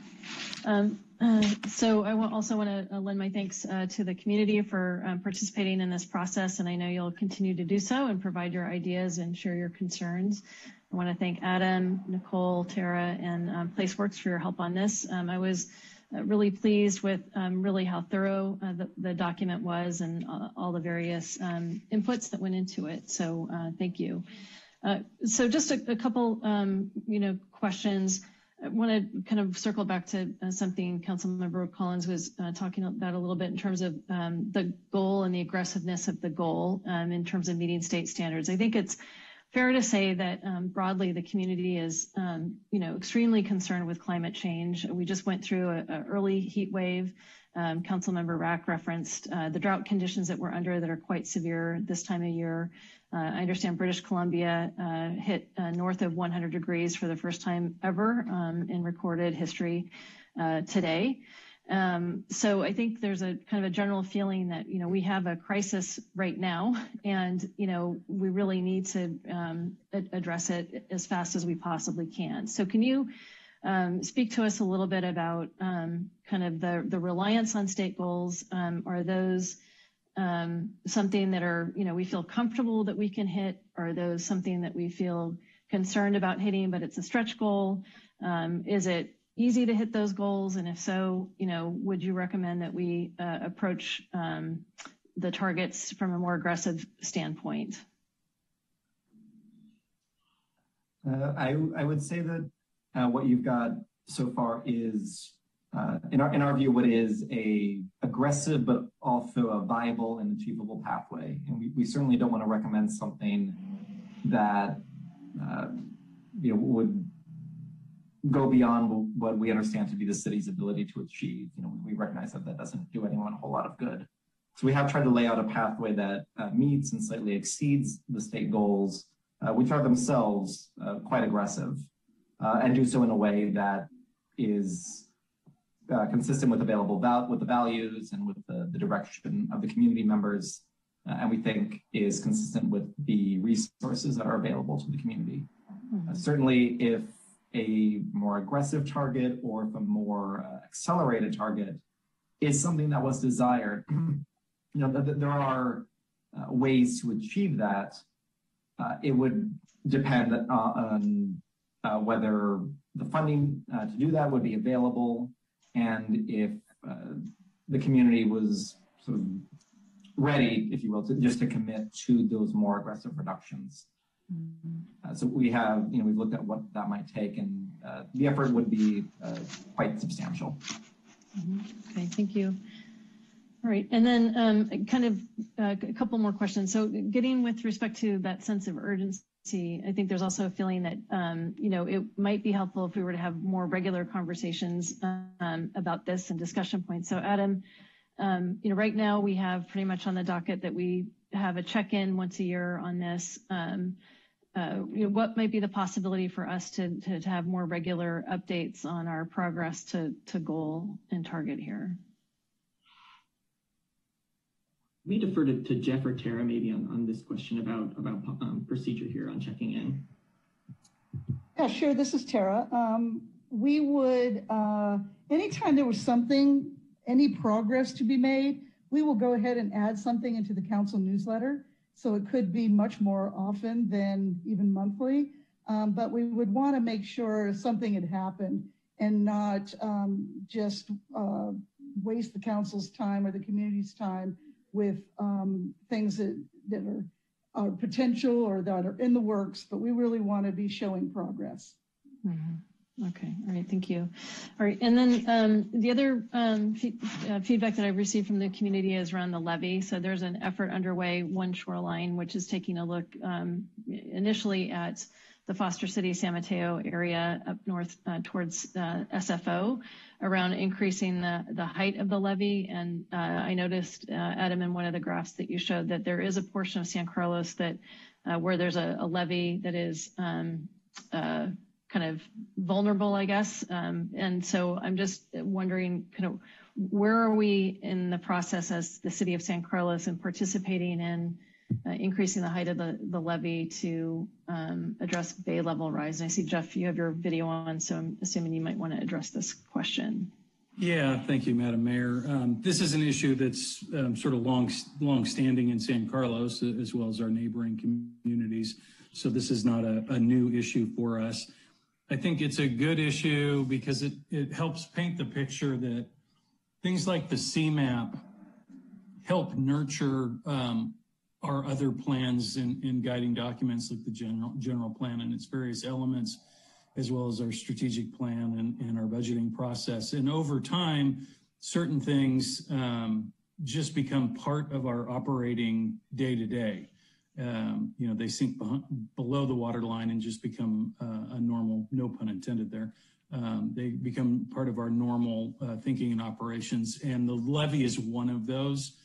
So I also want to lend my thanks to the community for participating in this process, and I know you'll continue to do so and provide your ideas and share your concerns. I want to thank Adam, Nicole, Tara, and PlaceWorks for your help on this. I was really pleased with really how thorough the document was and all the various inputs that went into it. So thank you. So just a couple, questions. I want to kind of circle back to something Councilmember Collins was talking about a little bit in terms of the goal and the aggressiveness of the goal in terms of meeting state standards. I think it's fair to say that broadly the community is, extremely concerned with climate change. We just went through an early heat wave. Councilmember Rack referenced the drought conditions that we're under that are quite severe this time of year. I understand British Columbia hit north of 100 degrees for the first time ever in recorded history today. So I think there's a kind of a general feeling that, we have a crisis right now and, we really need to address it as fast as we possibly can. So can you speak to us a little bit about kind of the reliance on state goals? Are those something that are, we feel comfortable that we can hit? Are those something that we feel concerned about hitting, but it's a stretch goal? Is it easy to hit those goals? And if so, would you recommend that we approach the targets from a more aggressive standpoint? I would say that what you've got so far is, in our view, what is a aggressive but also a viable and achievable pathway. And we certainly don't want to recommend something that would go beyond what we understand to be the city's ability to achieve. We recognize that doesn't do anyone a whole lot of good. So we have tried to lay out a pathway that meets and slightly exceeds the state goals, which are themselves quite aggressive, and do so in a way that is consistent with with the values and with the direction of the community members, and we think is consistent with the resources that are available to the community. Certainly, if a more aggressive target or if a more accelerated target is something that was desired, there are ways to achieve that. It would depend on whether the funding to do that would be available, and if the community was sort of ready, if you will, to commit to those more aggressive reductions. So we have, we've looked at what that might take, and the effort would be quite substantial. Okay, thank you. All right, and then kind of a couple more questions. So getting with respect to that sense of urgency, I think there's also a feeling that, it might be helpful if we were to have more regular conversations about this and discussion points. So Adam, right now we have pretty much on the docket that we have a check-in once a year on this. What might be the possibility for us to have more regular updates on our progress to goal and target here? We defer to Jeff or Tara maybe on this question about procedure here on checking in. Yeah, sure. This is Tara. We would, anytime there was any progress to be made, we will go ahead and add something into the council newsletter. So it could be much more often than even monthly, but we would want to make sure something had happened and not just waste the council's time or the community's time with things that are potential or that are in the works, but we really want to be showing progress. Mm-hmm. Okay, all right, thank you. All right, and then the other feedback that I've received from the community is around the levee. So there's an effort underway, One Shoreline, which is taking a look initially at the Foster City, San Mateo area up north towards SFO around increasing the height of the levee. And I noticed, Adam, in one of the graphs that you showed that there is a portion of San Carlos that where there's a levee that is kind of vulnerable, I guess. And so I'm just wondering kind of where are we in the process as the city of San Carlos in participating in increasing the height of the levee to address bay level rise? And I see, Jeff, you have your video on, so I'm assuming you might want to address this question. Yeah, thank you, Madam Mayor. This is an issue that's sort of long standing in San Carlos, as well as our neighboring communities. So this is not a new issue for us. I think it's a good issue because it helps paint the picture that things like the CMAP help nurture our other plans in guiding documents like the general plan and its various elements, as well as our strategic plan and our budgeting process. And over time, certain things just become part of our operating day to day. They sink below the water line and just become a normal, no pun intended there. They become part of our normal thinking and operations. And the levee is one of those.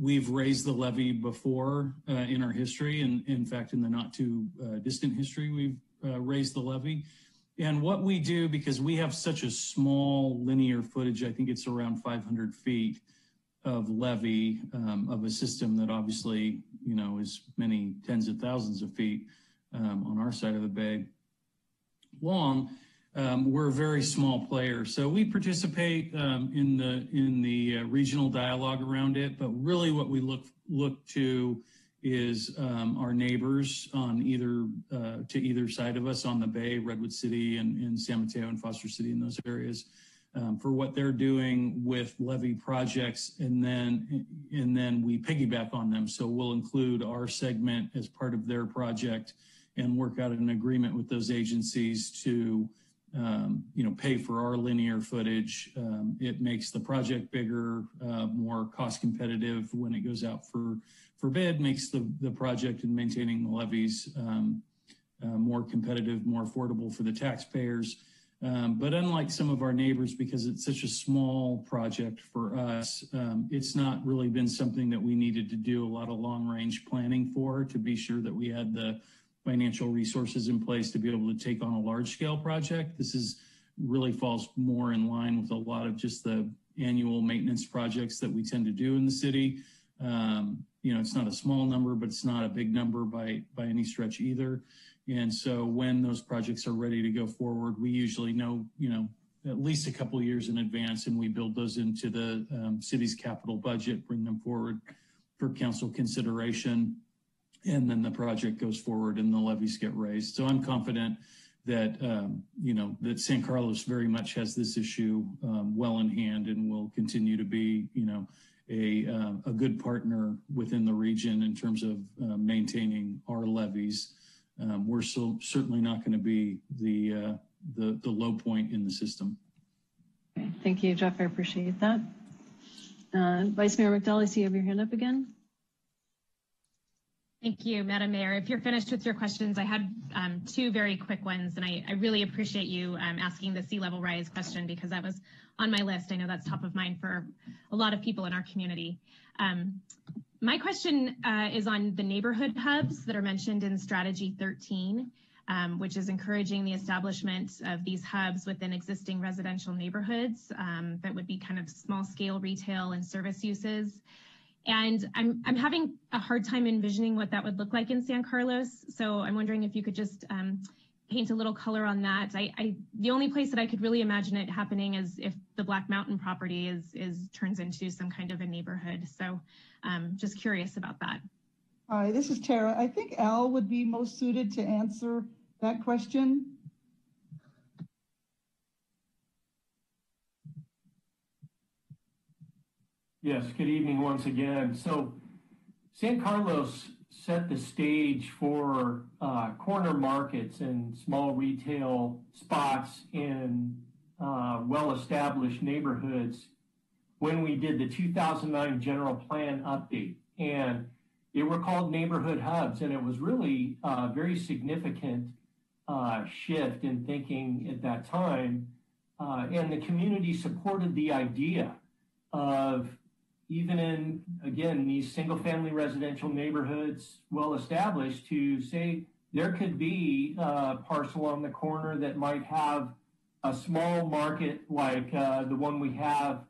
We've raised the levee before in our history. And in fact, in the not too distant history, we've raised the levee. And what we do, because we have such a small linear footage, I think it's around 500 feet of levee of a system that obviously, is many tens of thousands of feet on our side of the bay long. We're a very small player. So we participate in the regional dialogue around it, but really what we look to is our neighbors on to either side of us on the bay, Redwood City and San Mateo and Foster City in those areas, for what they're doing with levee projects, and then we piggyback on them. So we'll include our segment as part of their project and work out an agreement with those agencies to pay for our linear footage. It makes the project bigger, more cost competitive when it goes out for bid, makes the project and maintaining the levees more competitive, more affordable for the taxpayers. But unlike some of our neighbors, because it's such a small project for us, it's not really been something that we needed to do a lot of long range planning for, to be sure that we had the financial resources in place to be able to take on a large scale project. This really falls more in line with a lot of just the annual maintenance projects that we tend to do in the city. It's not a small number, but it's not a big number by any stretch either. And so when those projects are ready to go forward, we usually know, at least a couple of years in advance, and we build those into the city's capital budget, bring them forward for council consideration, and then the project goes forward and the levees get raised. So I'm confident that, that San Carlos very much has this issue well in hand and will continue to be, a good partner within the region in terms of maintaining our levees. We're certainly not going to be the low point in the system. Okay. Thank you, Jeff. I appreciate that. Vice Mayor McDowell, I see you have your hand up again. Thank you, Madam Mayor. If you're finished with your questions, I had two very quick ones, and I really appreciate you asking the sea level rise question, because that was on my list. I know that's top of mind for a lot of people in our community. My question is on the neighborhood hubs that are mentioned in Strategy 13, which is encouraging the establishment of these hubs within existing residential neighborhoods that would be kind of small scale retail and service uses. And I'm having a hard time envisioning what that would look like in San Carlos. So I'm wondering if you could just paint a little color on that. The only place that I could really imagine it happening is if the Black Mountain property turns into some kind of a neighborhood. So just curious about that. Hi, this is Tara. I think Al would be most suited to answer that question. Yes, good evening once again. So San Carlos set the stage for corner markets and small retail spots in well-established neighborhoods when we did the 2009 general plan update. And they were called neighborhood hubs, and it was really a very significant shift in thinking at that time. And the community supported the idea of, even in, again, these single family residential neighborhoods, well established, to say, there could be a parcel on the corner that might have a small market like the one we have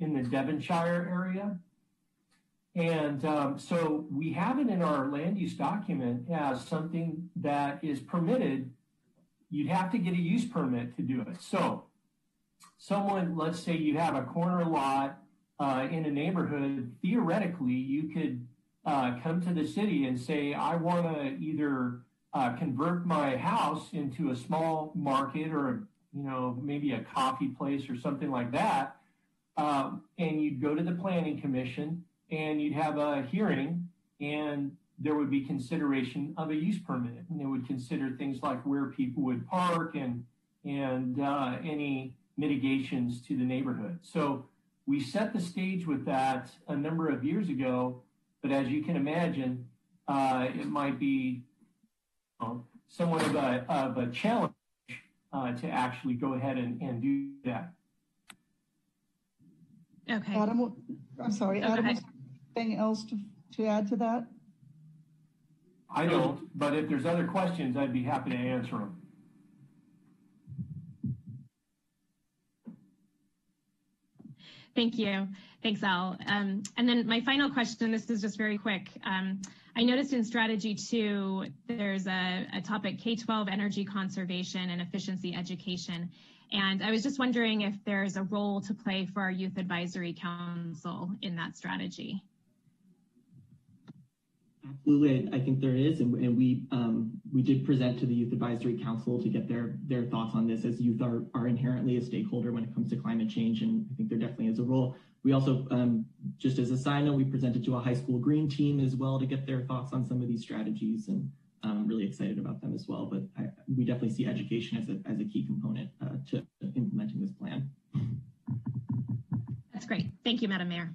in the Devonshire area. And so we have it in our land use document as something that is permitted. You'd have to get a use permit to do it. So someone, let's say you have a corner lot in a neighborhood, theoretically, you could come to the city and say, I want to either convert my house into a small market or, maybe a coffee place or something like that. And you'd go to the planning commission and you'd have a hearing, and there would be consideration of a use permit. And they would consider things like where people would park and any mitigations to the neighborhood. So we set the stage with that a number of years ago, but as you can imagine, it might be somewhat of a challenge to actually go ahead and do that. Okay. Adam, I'm sorry, Adam, Okay. was there anything else to add to that? I don't, but if there's other questions, I'd be happy to answer them. Thank you. Thanks, Al. And then my final question, this is just very quick. I noticed in strategy 2, there's a topic, K-12 energy conservation and efficiency education. And I was just wondering if there's a role to play for our Youth Advisory Council in that strategy. Absolutely, I think there is, and we did present to the Youth Advisory Council to get their thoughts on this, as youth are inherently a stakeholder when it comes to climate change, and I think there definitely is a role. We also, just as a side note, we presented to a high school green team as well to get their thoughts on some of these strategies, and I'm really excited about them as well. But we definitely see education as a key component to implementing this plan. That's great. Thank you, Madam Mayor.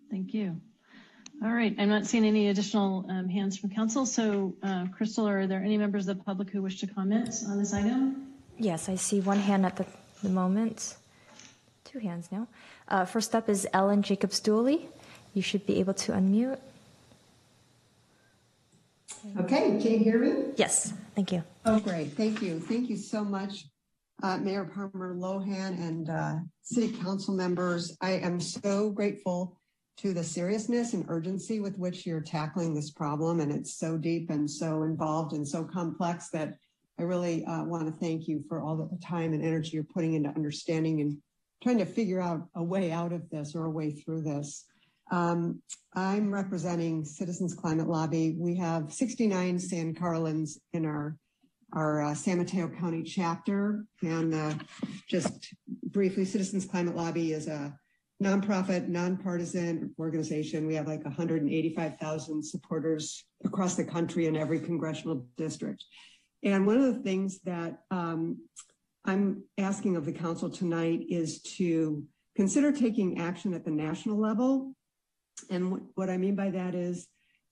Thank you. All right, I'm not seeing any additional hands from council. So Crystal, are there any members of the public who wish to comment on this item? Yes, I see one hand at the moment. 2 hands now. First up is Ellen Jacobs-Dooley. You should be able to unmute. Okay, can you hear me? Yes, thank you. Oh, great. Thank you. Thank you so much, Mayor Palmer Lohan and City Council members. I am so grateful to the seriousness and urgency with which you're tackling this problem. And it's so deep and so involved and so complex that I really want to thank you for all the time and energy you're putting into understanding and trying to figure out a way out of this or a way through this. I'm representing Citizens Climate Lobby. We have 69 San Carlins in our San Mateo County chapter. And just briefly, Citizens Climate Lobby is a nonprofit, nonpartisan organization. We have like 185,000 supporters across the country in every congressional district. And one of the things that I'm asking of the council tonight is to consider taking action at the national level. And what I mean by that is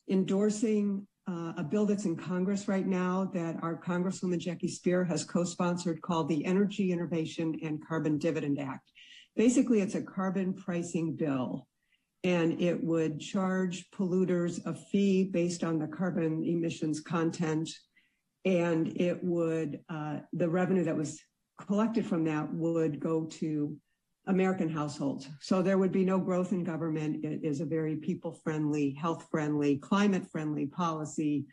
endorsing a bill that's in Congress right now that our Congresswoman Jackie Speer has co-sponsored, called the Energy Innovation and Carbon Dividend Act. Basically, it's a carbon pricing bill, and it would charge polluters a fee based on the carbon emissions content, and it would, the revenue that was collected from that would go to American households. So there would be no growth in government. It is a very people-friendly, health-friendly, climate-friendly policy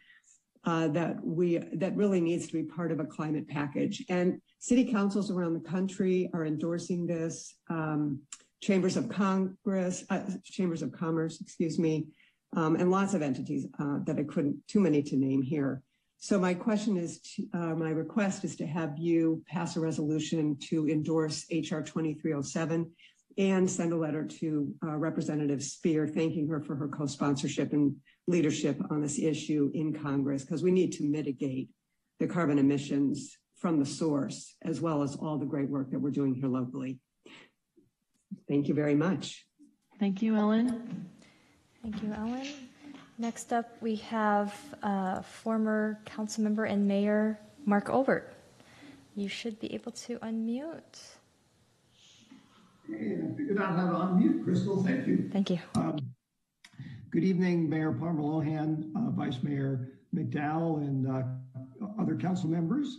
that really needs to be part of a climate package. And city councils around the country are endorsing this. Chambers of Commerce, and lots of entities that I couldn't, too many to name here. So my question is, my request is to have you pass a resolution to endorse HR 2307 and send a letter to Representative Speer, thanking her for her co-sponsorship and leadership on this issue in Congress, because we need to mitigate the carbon emissions from the source, as well as all the great work that we're doing here locally. Thank you very much. Thank you, Ellen. Thank you, Ellen. Next up, we have former council member and mayor Mark Olbert. You should be able to unmute. Hey, I figured out how to unmute, Crystal. Thank you. Thank you. Good evening, Mayor Palmer Lohan, Vice Mayor McDowell and other council members.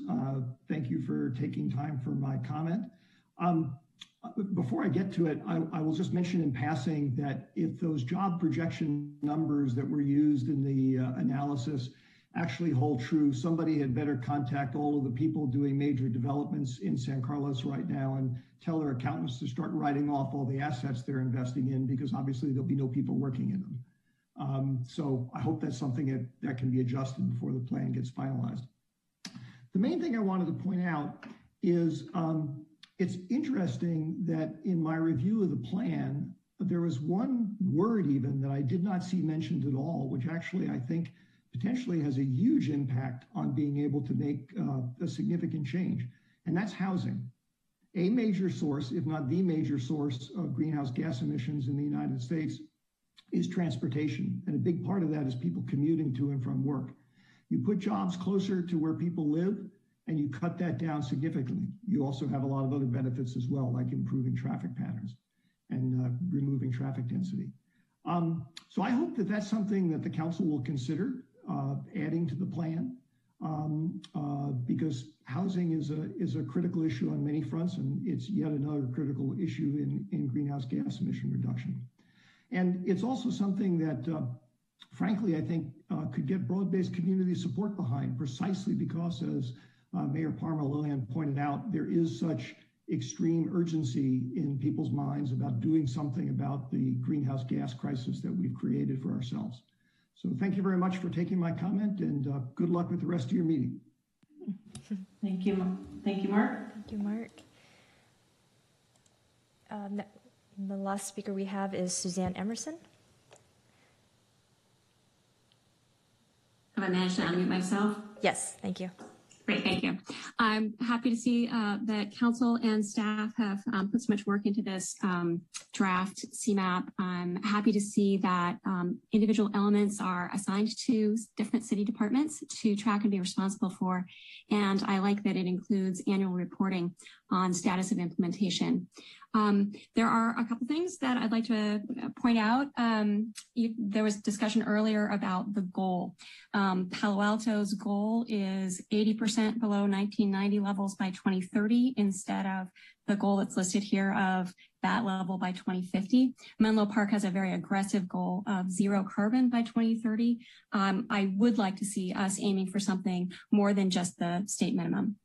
Thank you for taking time for my comment. Before I get to it, I will just mention in passing that if those job projection numbers that were used in the analysis actually hold true, somebody had better contact all of the people doing major developments in San Carlos right now and tell their accountants to start writing off all the assets they're investing in, because obviously there'll be no people working in them. So I hope that's something that can be adjusted before the plan gets finalized. The main thing I wanted to point out is it's interesting that in my review of the plan, there was one word even that I did not see mentioned at all, which actually I think potentially has a huge impact on being able to make a significant change, and that's housing. A major source, if not the major source of greenhouse gas emissions in the United States is transportation, and a big part of that is people commuting to and from work. You put jobs closer to where people live, and you cut that down significantly. You also have a lot of other benefits as well, like improving traffic patterns and removing traffic density. So I hope that that's something that the council will consider adding to the plan, because housing is a critical issue on many fronts, and it's yet another critical issue in greenhouse gas emission reduction. And it's also something that, frankly, I think could get broad-based community support behind, precisely because, as Mayor Parmer-Lohan pointed out, there is such extreme urgency in people's minds about doing something about the greenhouse gas crisis that we've created for ourselves. So thank you very much for taking my comment, and good luck with the rest of your meeting. Thank you. Thank you, Mark. Thank you, Mark. The last speaker we have is Suzanne Emerson. Have I managed to unmute myself? Yes, thank you. Great, thank you. I'm happy to see that council and staff have put so much work into this draft CMAP. I'm happy to see that individual elements are assigned to different city departments to track and be responsible for. And I like that it includes annual reporting on status of implementation. There are a couple things that I'd like to point out. There was discussion earlier about the goal. Palo Alto's goal is 80% below 1990 levels by 2030 instead of the goal that's listed here of that level by 2050. Menlo Park has a very aggressive goal of zero carbon by 2030. I would like to see us aiming for something more than just the state minimum.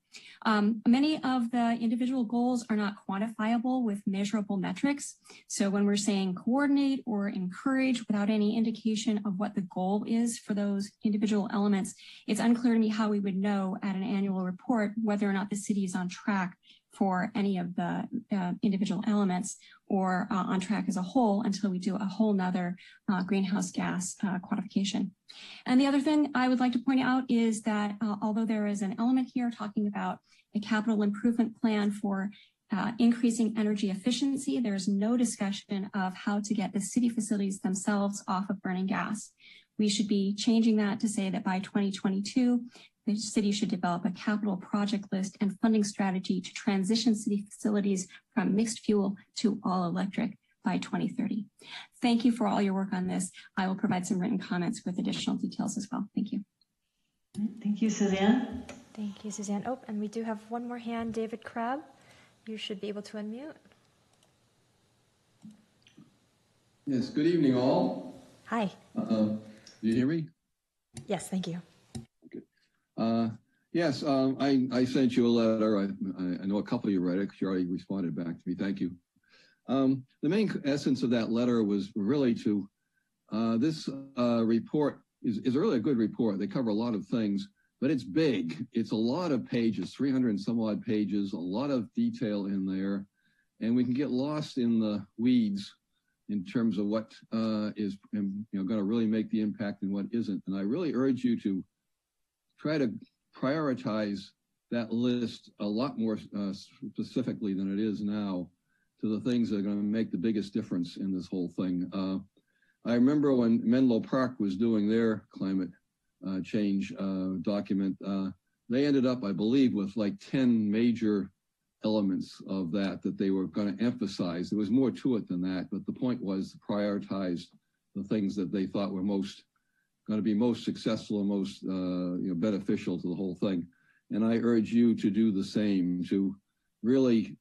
Many of the individual goals are not quantifiable with measurable metrics. So when we're saying coordinate or encourage without any indication of what the goal is for those individual elements, it's unclear to me how we would know at an annual report whether or not the city is on track for any of the individual elements or on track as a whole until we do a whole nother greenhouse gas quantification. And the other thing I would like to point out is that although there is an element here talking about a capital improvement plan for increasing energy efficiency, there is no discussion of how to get the city facilities themselves off of burning gas. We should be changing that to say that by 2022, the city should develop a capital project list and funding strategy to transition city facilities from mixed fuel to all electric by 2030. Thank you for all your work on this. I will provide some written comments with additional details as well. Thank you. Thank you, Suzanne. Thank you, Suzanne. Oh, and we do have one more hand, David Crabb. You should be able to unmute. Yes, good evening, all. Hi. Do you hear me? Yes, thank you. Yes, I sent you a letter. I know a couple of you read it because you already responded back to me. Thank you. The main essence of that letter was really to, this report is really a good report. They cover a lot of things, but it's big. It's a lot of pages, 300 and some odd pages, a lot of detail in there, and we can get lost in the weeds in terms of what is going to really make the impact and what isn't. And I really urge you to try to prioritize that list a lot more specifically than it is now to the things that are going to make the biggest difference in this whole thing. I remember when Menlo Park was doing their climate change document, they ended up, I believe, with like 10 major elements of that they were going to emphasize. There was more to it than that, but the point was to prioritize the things that they thought were most going to be most successful and most beneficial to the whole thing. And I urge you to do the same, to really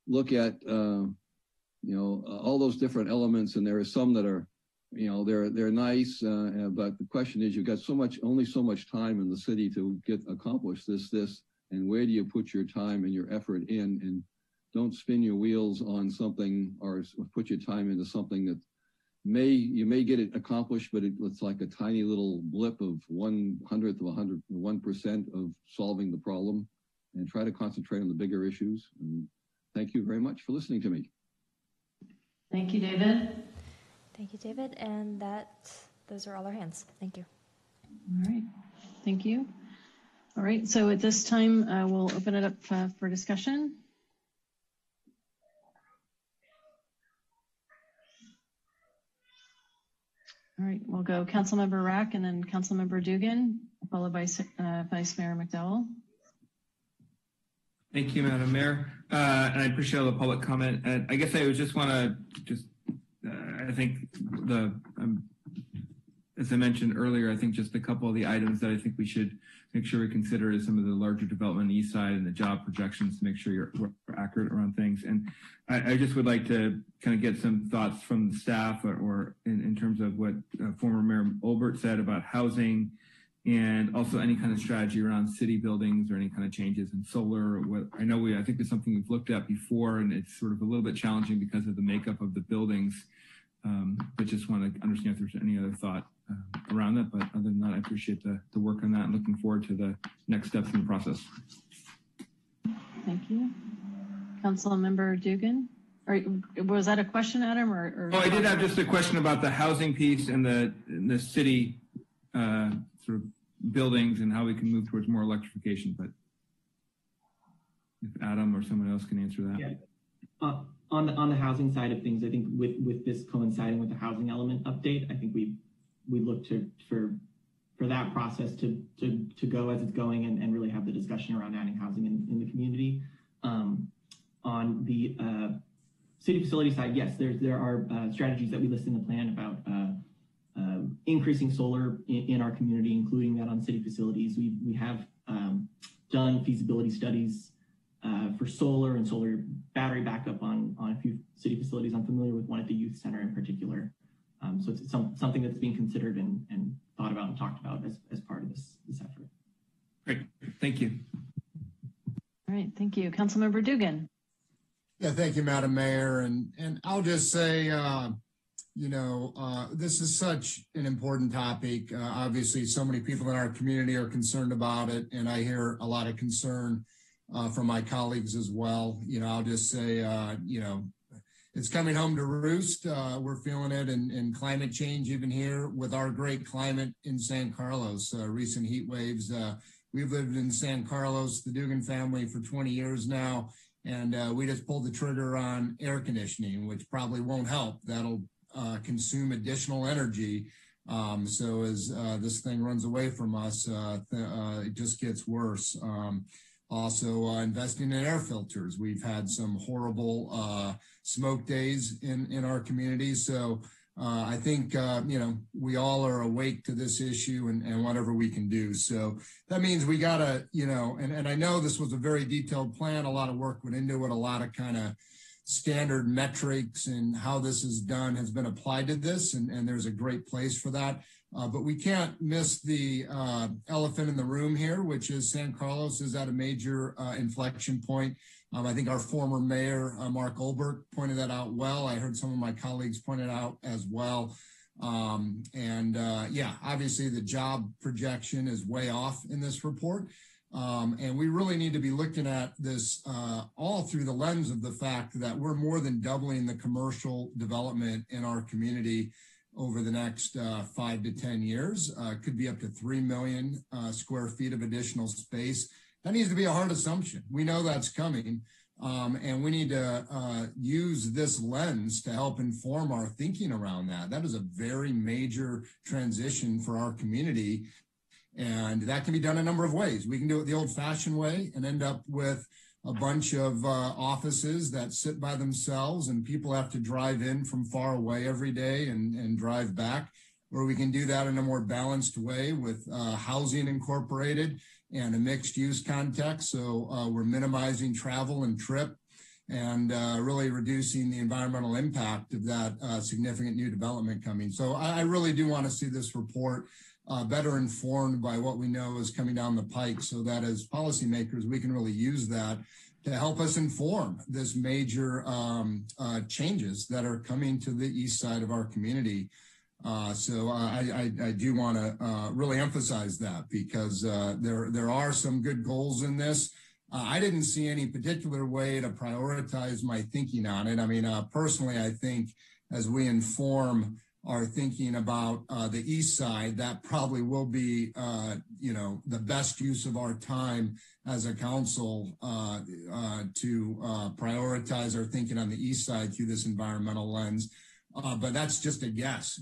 look at all those different elements. And there are some that are they're nice, but the question is, you've got only so much time in the city to accomplish this, and where do you put your time and your effort in? And don't spin your wheels on something or put your time into something that you may get it accomplished, but it's like a tiny little blip of 1% of solving the problem, and try to concentrate on the bigger issues. And thank you very much for listening to me. Thank you, David. Thank you, David. And those are all our hands. Thank you. All right. Thank you. All right. So at this time, we'll open it up for discussion. All right. We'll go Councilmember Rack and then Councilmember Dugan, followed by Vice Mayor McDowell. Thank you, Madam Mayor. And I appreciate all the public comment. I guess I would just want to I think as I mentioned earlier, I think just a couple of the items that I think we should make sure we consider is some of the larger development on the east side and the job projections to make sure we're accurate around things. And I just would like to kind of get some thoughts from the staff or in terms of what former Mayor Olbert said about housing, and also any kind of strategy around city buildings or any kind of changes in solar. I think it's something we've looked at before, and it's sort of a little bit challenging because of the makeup of the buildings. But just want to understand if there's any other thought around that. But other than that, I appreciate the work on that and looking forward to the next steps in the process. Thank you. Councilmember Dugan. Was that a question, Adam? Or I did have just a question about the housing piece and the city sort of buildings and how we can move towards more electrification. But if Adam or someone else can answer that. Yeah. On the housing side of things, I think with this coinciding with the housing element update, I think we look for that process to go as it's going and really have the discussion around adding housing in the community. On the city facility side, yes, there are strategies that we list in the plan about increasing solar in our community, including that on city facilities. We have done feasibility studies for solar and solar battery backup on a few city facilities. I'm familiar with one at the youth center in particular. So it's something that's being considered and thought about and talked about as part of this effort. Great, thank you. All right, thank you. Councilmember Dugan. Yeah, thank you, Madam Mayor. And I'll just say, this is such an important topic. Obviously, so many people in our community are concerned about it, and I hear a lot of concern from my colleagues as well. I'll just say, it's coming home to roost. We're feeling it in climate change, even here with our great climate in San Carlos. Recent heat waves. We've lived in San Carlos, the Dugan family, for 20 years now, and we just pulled the trigger on air conditioning, which probably won't help. That'll consume additional energy. So as this thing runs away from us, it just gets worse. Also investing in air filters. We've had some horrible smoke days in our community. So I think, we all are awake to this issue and whatever we can do. So that means we got to, and I know this was a very detailed plan. A lot of work went into it. A lot of kind of standard metrics and how this is done has been applied to this. And there's a great place for that. But we can't miss the elephant in the room here, which is San Carlos is at a major inflection point. I think our former mayor, Mark Olbert, pointed that out well. I heard some of my colleagues point it out as well. Obviously the job projection is way off in this report. And we really need to be looking at this all through the lens of the fact that we're more than doubling the commercial development in our community over the next 5 to 10 years. Could be up to 3 million square feet of additional space. That needs to be a hard assumption. We know that's coming, and we need to use this lens to help inform our thinking around that. That is a very major transition for our community, and that can be done a number of ways. We can do it the old-fashioned way and end up with a bunch of offices that sit by themselves and people have to drive in from far away every day and drive back. where we can do that in a more balanced way with housing incorporated and a mixed use context. So we're minimizing travel and trip and really reducing the environmental impact of that significant new development coming. So I really do want to see this report better informed by what we know is coming down the pike, so that as policymakers, we can really use that to help us inform this major changes that are coming to the east side of our community. So I do want to really emphasize that, because there are some good goals in this. I didn't see any particular way to prioritize my thinking on it. I mean, personally, I think as we inform our thinking about the east side, that probably will be, the best use of our time as a council to prioritize our thinking on the east side through this environmental lens. But that's just a guess.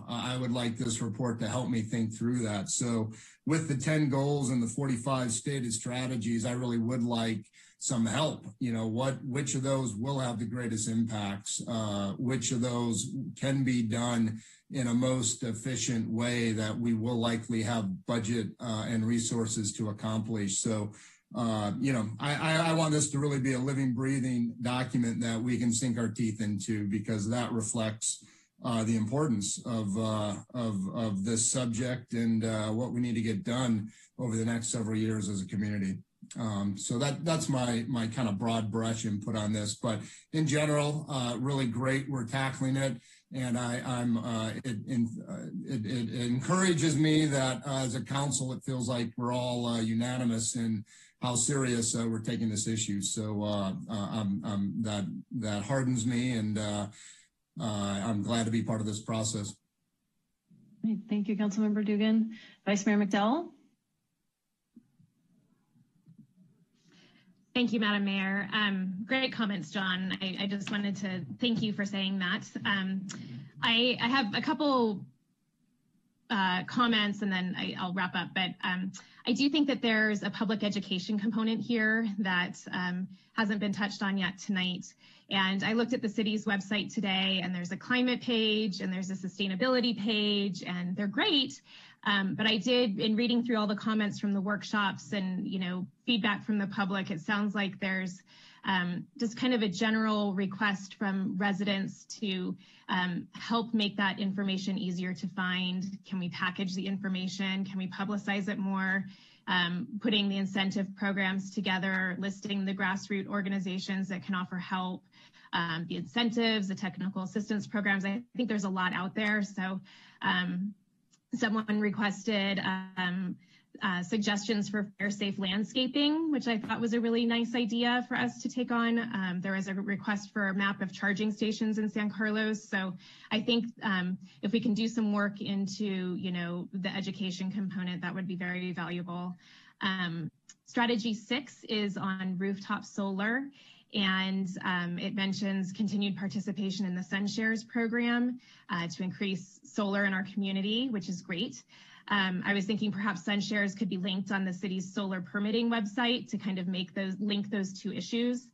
I would like this report to help me think through that. So with the 10 goals and the 45 stated strategies, I really would like some help. Which of those will have the greatest impacts? Which of those can be done in a most efficient way that we will likely have budget and resources to accomplish? So I want this to really be a living, breathing document that we can sink our teeth into, because that reflects the importance of this subject and what we need to get done over the next several years as a community. So that's my kind of broad brush input on this. But in general, really great. We're tackling it. And it encourages me that as a council, it feels like we're all unanimous in how serious we're taking this issue. So that hardens me, and I'm glad to be part of this process. Thank you, Councilmember Dugan. Vice Mayor McDowell. Thank you, Madam Mayor. Great comments, John. I just wanted to thank you for saying that. I have a couple comments, and then I'll wrap up. But I do think that there's a public education component here that hasn't been touched on yet tonight. And I looked at the city's website today, and there's a climate page and there's a sustainability page, and they're great. But I did, in reading through all the comments from the workshops and, feedback from the public, it sounds like there's just kind of a general request from residents to help make that information easier to find. Can we package the information? Can we publicize it more? Putting the incentive programs together, listing the grassroots organizations that can offer help, the incentives, the technical assistance programs. I think there's a lot out there. So someone requested suggestions for fair, safe landscaping, which I thought was a really nice idea for us to take on. There was a request for a map of charging stations in San Carlos. So I think if we can do some work into, the education component, that would be very valuable. Strategy 6 is on rooftop solar. And it mentions continued participation in the SunShares program to increase solar in our community, which is great. I was thinking perhaps SunShares could be linked on the city's solar permitting website to kind of link those two issues.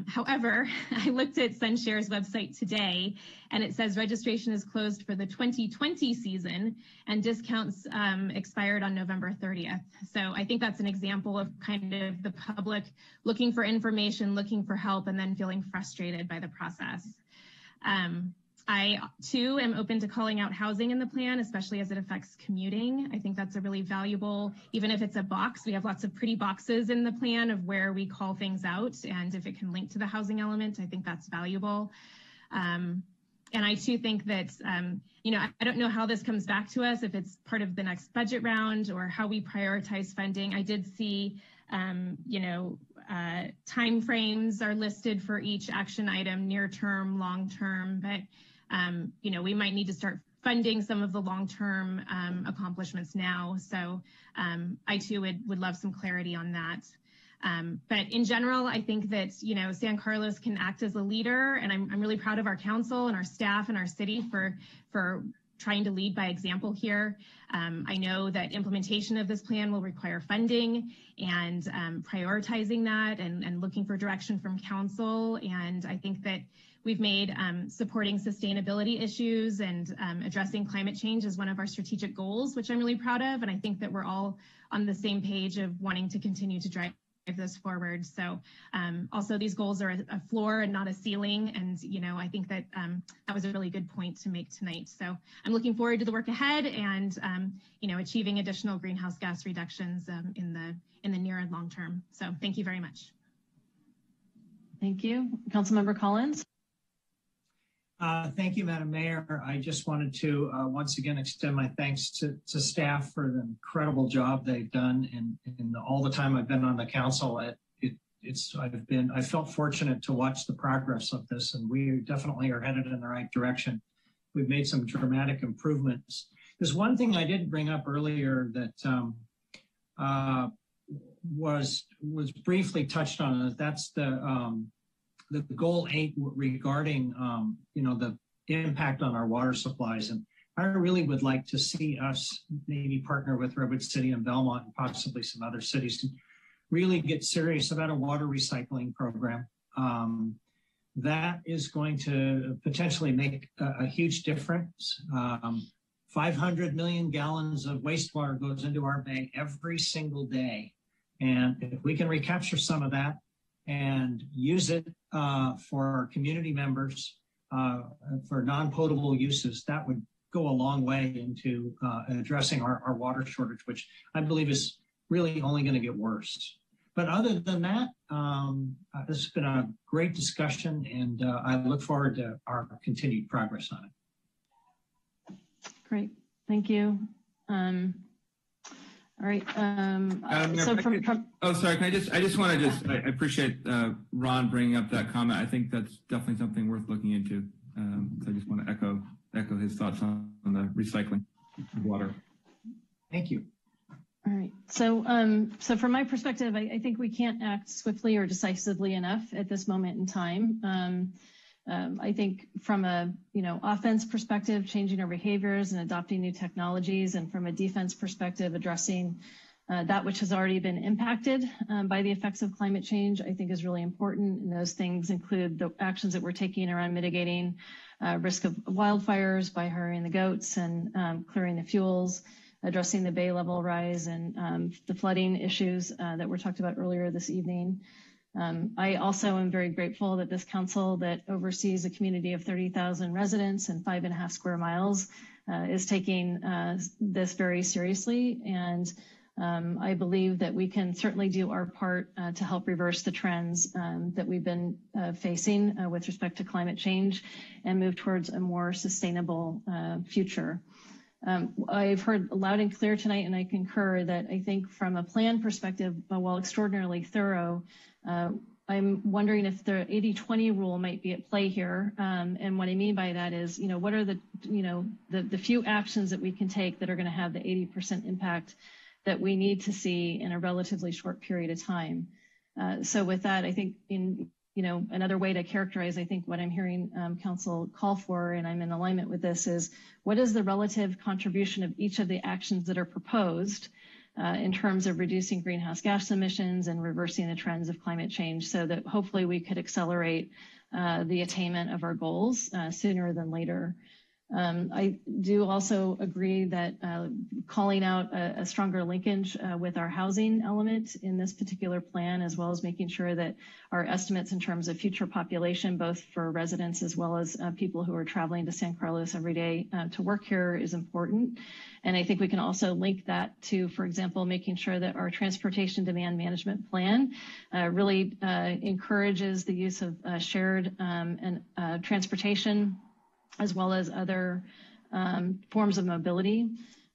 However, I looked at SunShares website today, and it says registration is closed for the 2020 season, and discounts expired on November 30th. So I think that's an example of kind of the public looking for information, looking for help, and then feeling frustrated by the process. I, too, am open to calling out housing in the plan, especially as it affects commuting. I think that's a really valuable, even if it's a box, we have lots of pretty boxes in the plan of where we call things out. And if it can link to the housing element, I think that's valuable. And I, too, think that, I don't know how this comes back to us, if it's part of the next budget round or how we prioritize funding. I did see, time frames are listed for each action item, near term, long term, but we might need to start funding some of the long-term accomplishments now. So I too would love some clarity on that. But in general, I think that, San Carlos can act as a leader, and I'm really proud of our council and our staff and our city for trying to lead by example here. I know that implementation of this plan will require funding and prioritizing that and looking for direction from council. And I think that we've made supporting sustainability issues and addressing climate change as one of our strategic goals, which I'm really proud of. And I think that we're all on the same page of wanting to continue to drive this forward. So also these goals are a floor and not a ceiling. And, you know, I think that that was a really good point to make tonight. So I'm looking forward to the work ahead and, you know, achieving additional greenhouse gas reductions in the near and long term. So thank you very much. Thank you. Councilmember Collins. Thank you, Madam Mayor. I just wanted to once again extend my thanks to staff for the incredible job they've done in all the time I've been on the council. I felt fortunate to watch the progress of this, and we definitely are headed in the right direction. We've made some dramatic improvements. There's one thing I didn't bring up earlier that was briefly touched on. That's the goal 8 regarding, you know, the impact on our water supplies. And I really would like to see us maybe partner with Redwood City and Belmont and possibly some other cities to really get serious about a water recycling program. That is going to potentially make a huge difference. 500 million gallons of wastewater goes into our bay every single day. And if we can recapture some of that and use it for our community members for non-potable uses, that would go a long way into addressing our water shortage, which I believe is really only going to get worse. But other than that, this has been a great discussion, and I look forward to our continued progress on it. Great, thank you. All right. So sorry. Can I just want to I appreciate Ron bringing up that comment. I think that's definitely something worth looking into. So I just want to echo his thoughts on the recycling of water. Thank you. All right. So so from my perspective, I think we can't act swiftly or decisively enough at this moment in time. I think from a offense perspective, changing our behaviors and adopting new technologies, and from a defense perspective, addressing that which has already been impacted by the effects of climate change, I think is really important. And those things include the actions that we're taking around mitigating risk of wildfires by hiring the goats and clearing the fuels, addressing the bay level rise and the flooding issues that were talked about earlier this evening. I also am very grateful that this council that oversees a community of 30,000 residents and 5.5 square miles is taking this very seriously. And I believe that we can certainly do our part to help reverse the trends that we've been facing with respect to climate change and move towards a more sustainable future. I've heard loud and clear tonight, and I concur that I think from a plan perspective, while extraordinarily thorough, I'm wondering if the 80-20 rule might be at play here. And what I mean by that is, what are the few actions that we can take that are going to have the 80% impact that we need to see in a relatively short period of time. So with that, I think another way to characterize, I think what I'm hearing council call for, and I'm in alignment with this, is what is the relative contribution of each of the actions that are proposed in terms of reducing greenhouse gas emissions and reversing the trends of climate change, so that hopefully we could accelerate the attainment of our goals sooner than later. I do also agree that calling out a stronger linkage with our housing element in this particular plan, as well as making sure that our estimates in terms of future population, both for residents as well as people who are traveling to San Carlos every day to work here, is important. And I think we can also link that to, for example, making sure that our transportation demand management plan really encourages the use of shared and transportation, as well as other forms of mobility.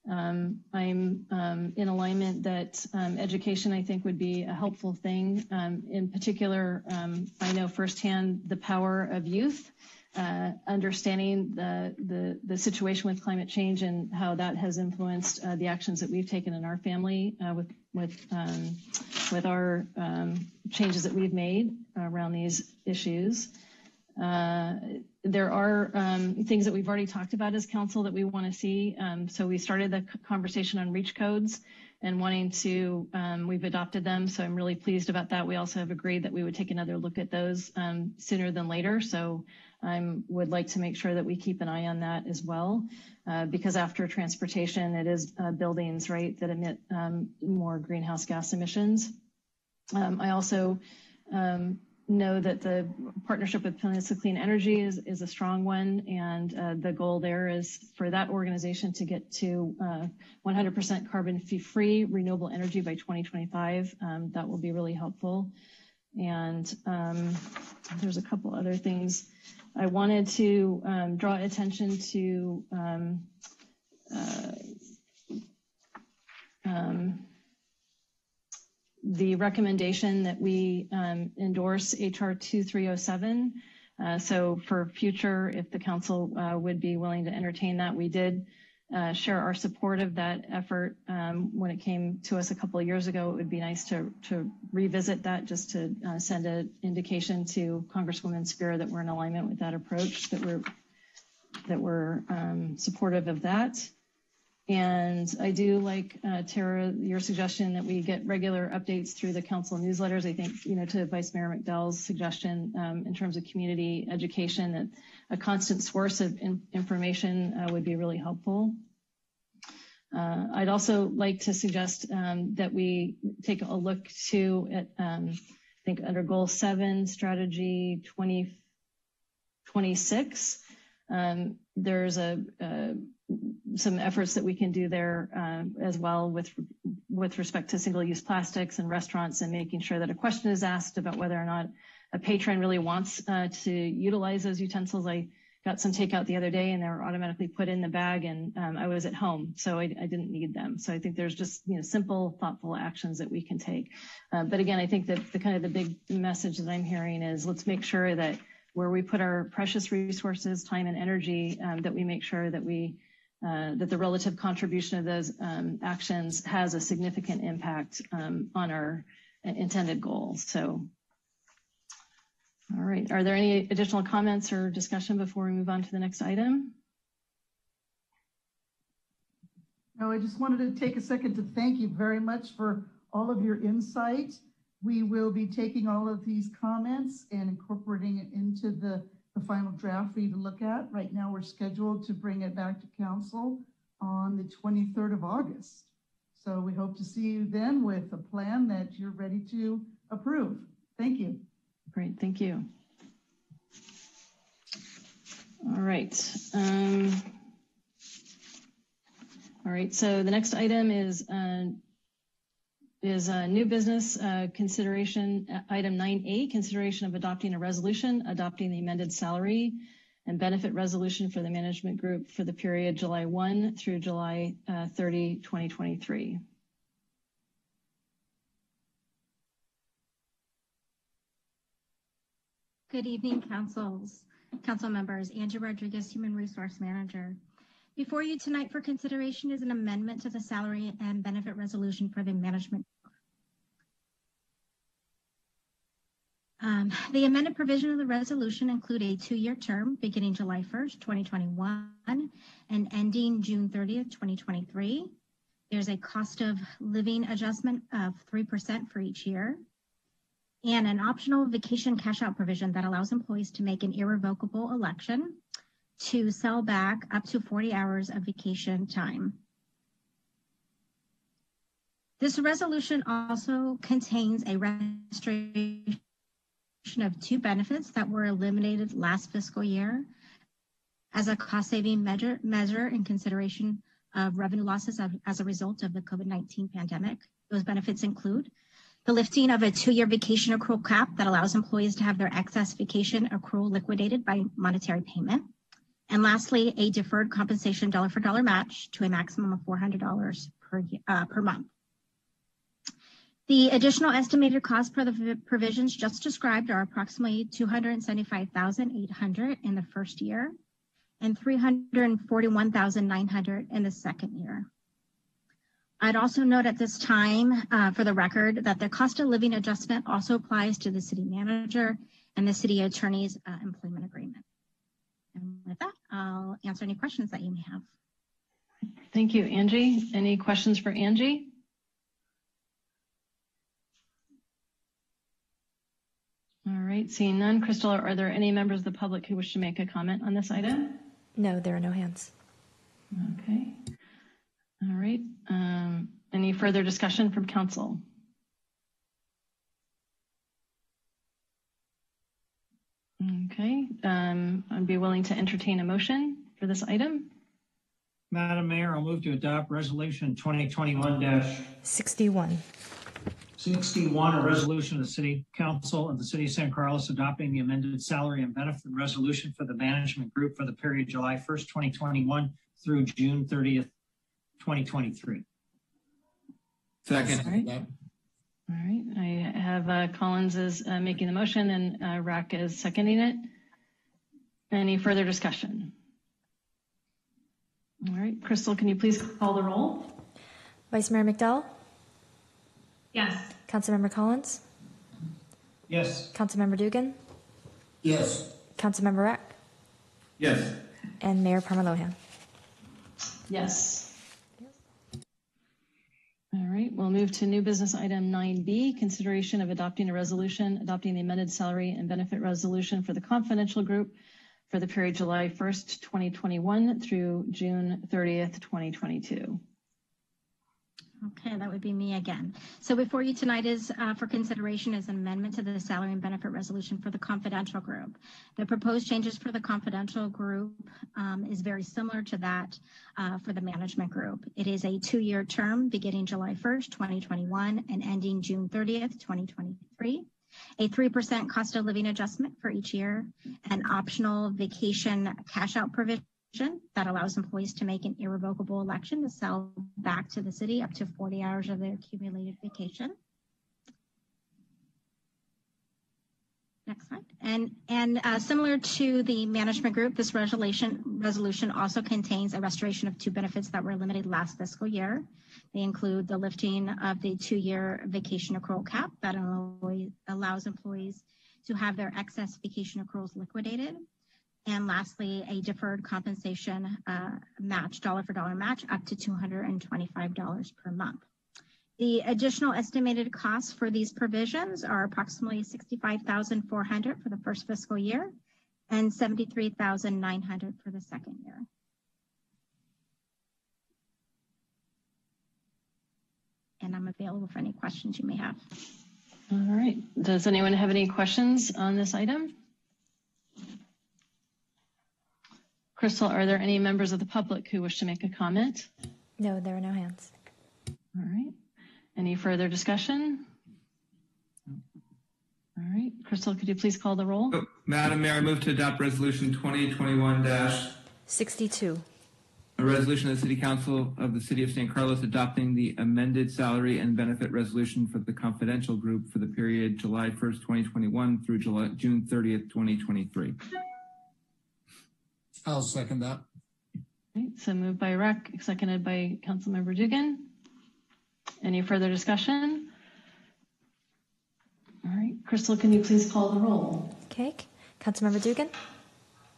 I'm in alignment that education, I think, would be a helpful thing. In particular, I know firsthand the power of youth, understanding the situation with climate change and how that has influenced the actions that we've taken in our family with our changes that we've made around these issues. There are things that we've already talked about as council that we want to see. So we started the conversation on reach codes and wanting to, we've adopted them. So I'm really pleased about that. We also have agreed that we would take another look at those sooner than later. So I would like to make sure that we keep an eye on that as well, because after transportation, it is buildings, right, that emit more greenhouse gas emissions. I also know that the partnership with Peninsula Clean Energy is a strong one, and the goal there is for that organization to get to 100% carbon-free renewable energy by 2025. That will be really helpful. And there's a couple other things. I wanted to draw attention to the recommendation that we endorse HR 2307. So for future, if the council would be willing to entertain that, we did share our support of that effort when it came to us a couple of years ago. It would be nice to revisit that, just to send an indication to Congresswoman Spira that we're in alignment with that approach, that we're supportive of that. And I do like, Tara, your suggestion that we get regular updates through the council newsletters. I think, to Vice Mayor McDowell's suggestion in terms of community education, that a constant source of information would be really helpful. I'd also like to suggest that we take a look too at, I think under Goal 7, Strategy 2026, there's some efforts that we can do there as well with respect to single-use plastics in restaurants, and making sure that a question is asked about whether or not a patron really wants to utilize those utensils. I got some takeout the other day and they were automatically put in the bag, and I was at home, so I didn't need them. So I think there's just simple, thoughtful actions that we can take. But again, I think that the big message that I'm hearing is, let's make sure that where we put our precious resources, time and energy, that we make sure that that the relative contribution of those actions has a significant impact on our intended goals. So, all right. Are there any additional comments or discussion before we move on to the next item? No, I just wanted to take a second to thank you very much for all of your insight. We will be taking all of these comments and incorporating it into the final draft for you to look at. Right now, we're scheduled to bring it back to council on the 23rd of August. So we hope to see you then with a plan that you're ready to approve. Thank you. Great, thank you. All right. All right, so the next item is new business consideration, item 9A, consideration of adopting a resolution, adopting the amended salary and benefit resolution for the management group for the period July 1 through July 30, 2023. Good evening, council members. Angie Rodriguez, Human Resource Manager. Before you tonight for consideration is an amendment to the salary and benefit resolution for the management. The amended provision of the resolution include a 2-year term beginning July 1st, 2021 and ending June 30th, 2023. There's a cost of living adjustment of 3% for each year, and an optional vacation cash out provision that allows employees to make an irrevocable election to sell back up to 40 hours of vacation time. This resolution also contains a restoration of 2 benefits that were eliminated last fiscal year as a cost-saving measure in consideration of revenue losses as a result of the COVID-19 pandemic. Those benefits include the lifting of a 2-year vacation accrual cap that allows employees to have their excess vacation accrual liquidated by monetary payment. And lastly, a deferred compensation dollar for dollar match to a maximum of $400 per month. The additional estimated cost per the provisions just described are approximately $275,800 in the first year and $341,900 in the second year. I'd also note at this time, for the record, that the cost of living adjustment also applies to the city manager and the city attorney's employment agreement. And with that, I'll answer any questions that you may have. Thank you, Angie. Any questions for Angie? All right, seeing none. Crystal, are there any members of the public who wish to make a comment on this item? No, there are no hands. Okay. All right. Any further discussion from council? Okay. I'd be willing to entertain a motion for this item. Madam Mayor, I'll move to adopt resolution 2021-61. 61, a resolution of the City Council of the City of San Carlos adopting the amended salary and benefit resolution for the management group for the period July 1st, 2021 through June 30th, 2023. Second. All right. I have Collins is making the motion and Rack is seconding it. Any further discussion? All right. Crystal, can you please call the roll? Vice Mayor McDowell? Yes. Councilmember Collins? Yes. Councilmember Dugan? Yes. Councilmember Rack? Yes. And Mayor Parmer-Lohan? Yes. All right, we'll move to new business item 9B, consideration of adopting a resolution, adopting the amended salary and benefit resolution for the confidential group for the period July 1st, 2021 through June 30th, 2022. Okay, that would be me again. So before you tonight is for consideration is an amendment to the salary and benefit resolution for the confidential group. The proposed changes for the confidential group is very similar to that for the management group. It is a 2-year term beginning July 1st, 2021 and ending June 30th, 2023. A 3% cost of living adjustment for each year, an optional vacation cash out provision that allows employees to make an irrevocable election to sell back to the city up to 40 hours of their accumulated vacation. Next slide. And similar to the management group, this resolution also contains a restoration of 2 benefits that were eliminated last fiscal year. They include the lifting of the 2-year vacation accrual cap that allows employees to have their excess vacation accruals liquidated. And lastly, a deferred compensation match, dollar for dollar match, up to $225 per month. The additional estimated costs for these provisions are approximately $65,400 for the first fiscal year and $73,900 for the second year. And I'm available for any questions you may have. All right. Does anyone have any questions on this item? Crystal, are there any members of the public who wish to make a comment? No, there are no hands. All right. Any further discussion? All right. Crystal, could you please call the roll? Oh, Madam Mayor, I move to adopt resolution 2021-62. A resolution of the City Council of the City of San Carlos adopting the amended salary and benefit resolution for the confidential group for the period July 1st, 2021 through June 30th, 2023. I'll second that. Okay, so moved by Rack, seconded by Councilmember Dugan. Any further discussion? All right, Crystal, can you please call the roll? Okay, Councilmember Dugan?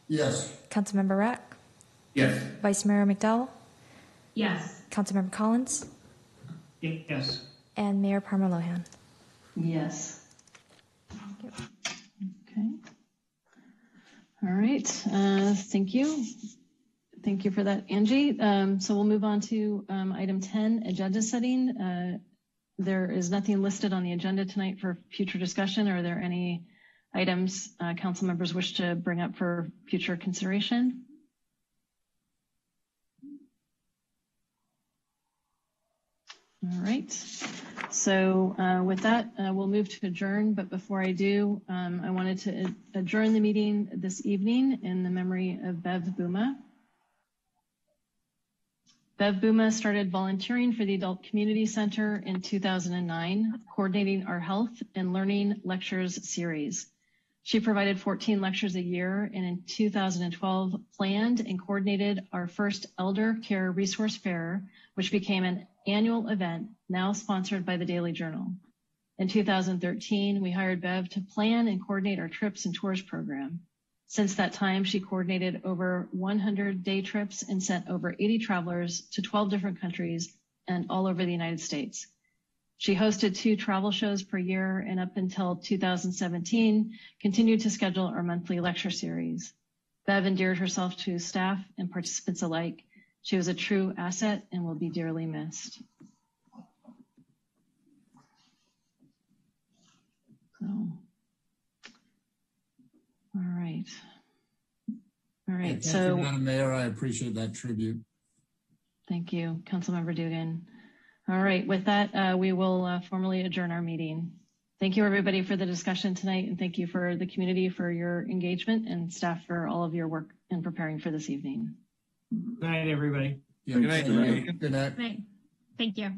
Yes. Councilmember Rack? Yes. Vice Mayor McDowell? Yes. Councilmember Collins? Yes. And Mayor Parmer-Lohan? Yes. Okay. All right. Thank you. Thank you for that, Angie. So we'll move on to item 10, agenda setting. There is nothing listed on the agenda tonight for future discussion. Are there any items council members wish to bring up for future consideration? All right. So with that, we'll move to adjourn. But before I do, I wanted to adjourn the meeting this evening in the memory of Bev Buma. Bev Buma started volunteering for the Adult Community Center in 2009, coordinating our Health and Learning Lectures series. She provided 14 lectures a year and in 2012 planned and coordinated our first Elder Care Resource Fair, which became an annual event now sponsored by the Daily Journal. In 2013, we hired Bev to plan and coordinate our trips and tours program. Since that time, she coordinated over 100 day trips and sent over 80 travelers to 12 different countries and all over the United States. She hosted 2 travel shows per year and up until 2017, continued to schedule our monthly lecture series. Bev endeared herself to staff and participants alike. She was a true asset and will be dearly missed. So, all right. All right. Thank you, Madam Mayor. I appreciate that tribute. Thank you, Councilmember Dugan. All right. With that, we will formally adjourn our meeting. Thank you, everybody, for the discussion tonight, and thank you for the community for your engagement and staff for all of your work in preparing for this evening. Good night, everybody. Yeah, good night. Good night. Thank you.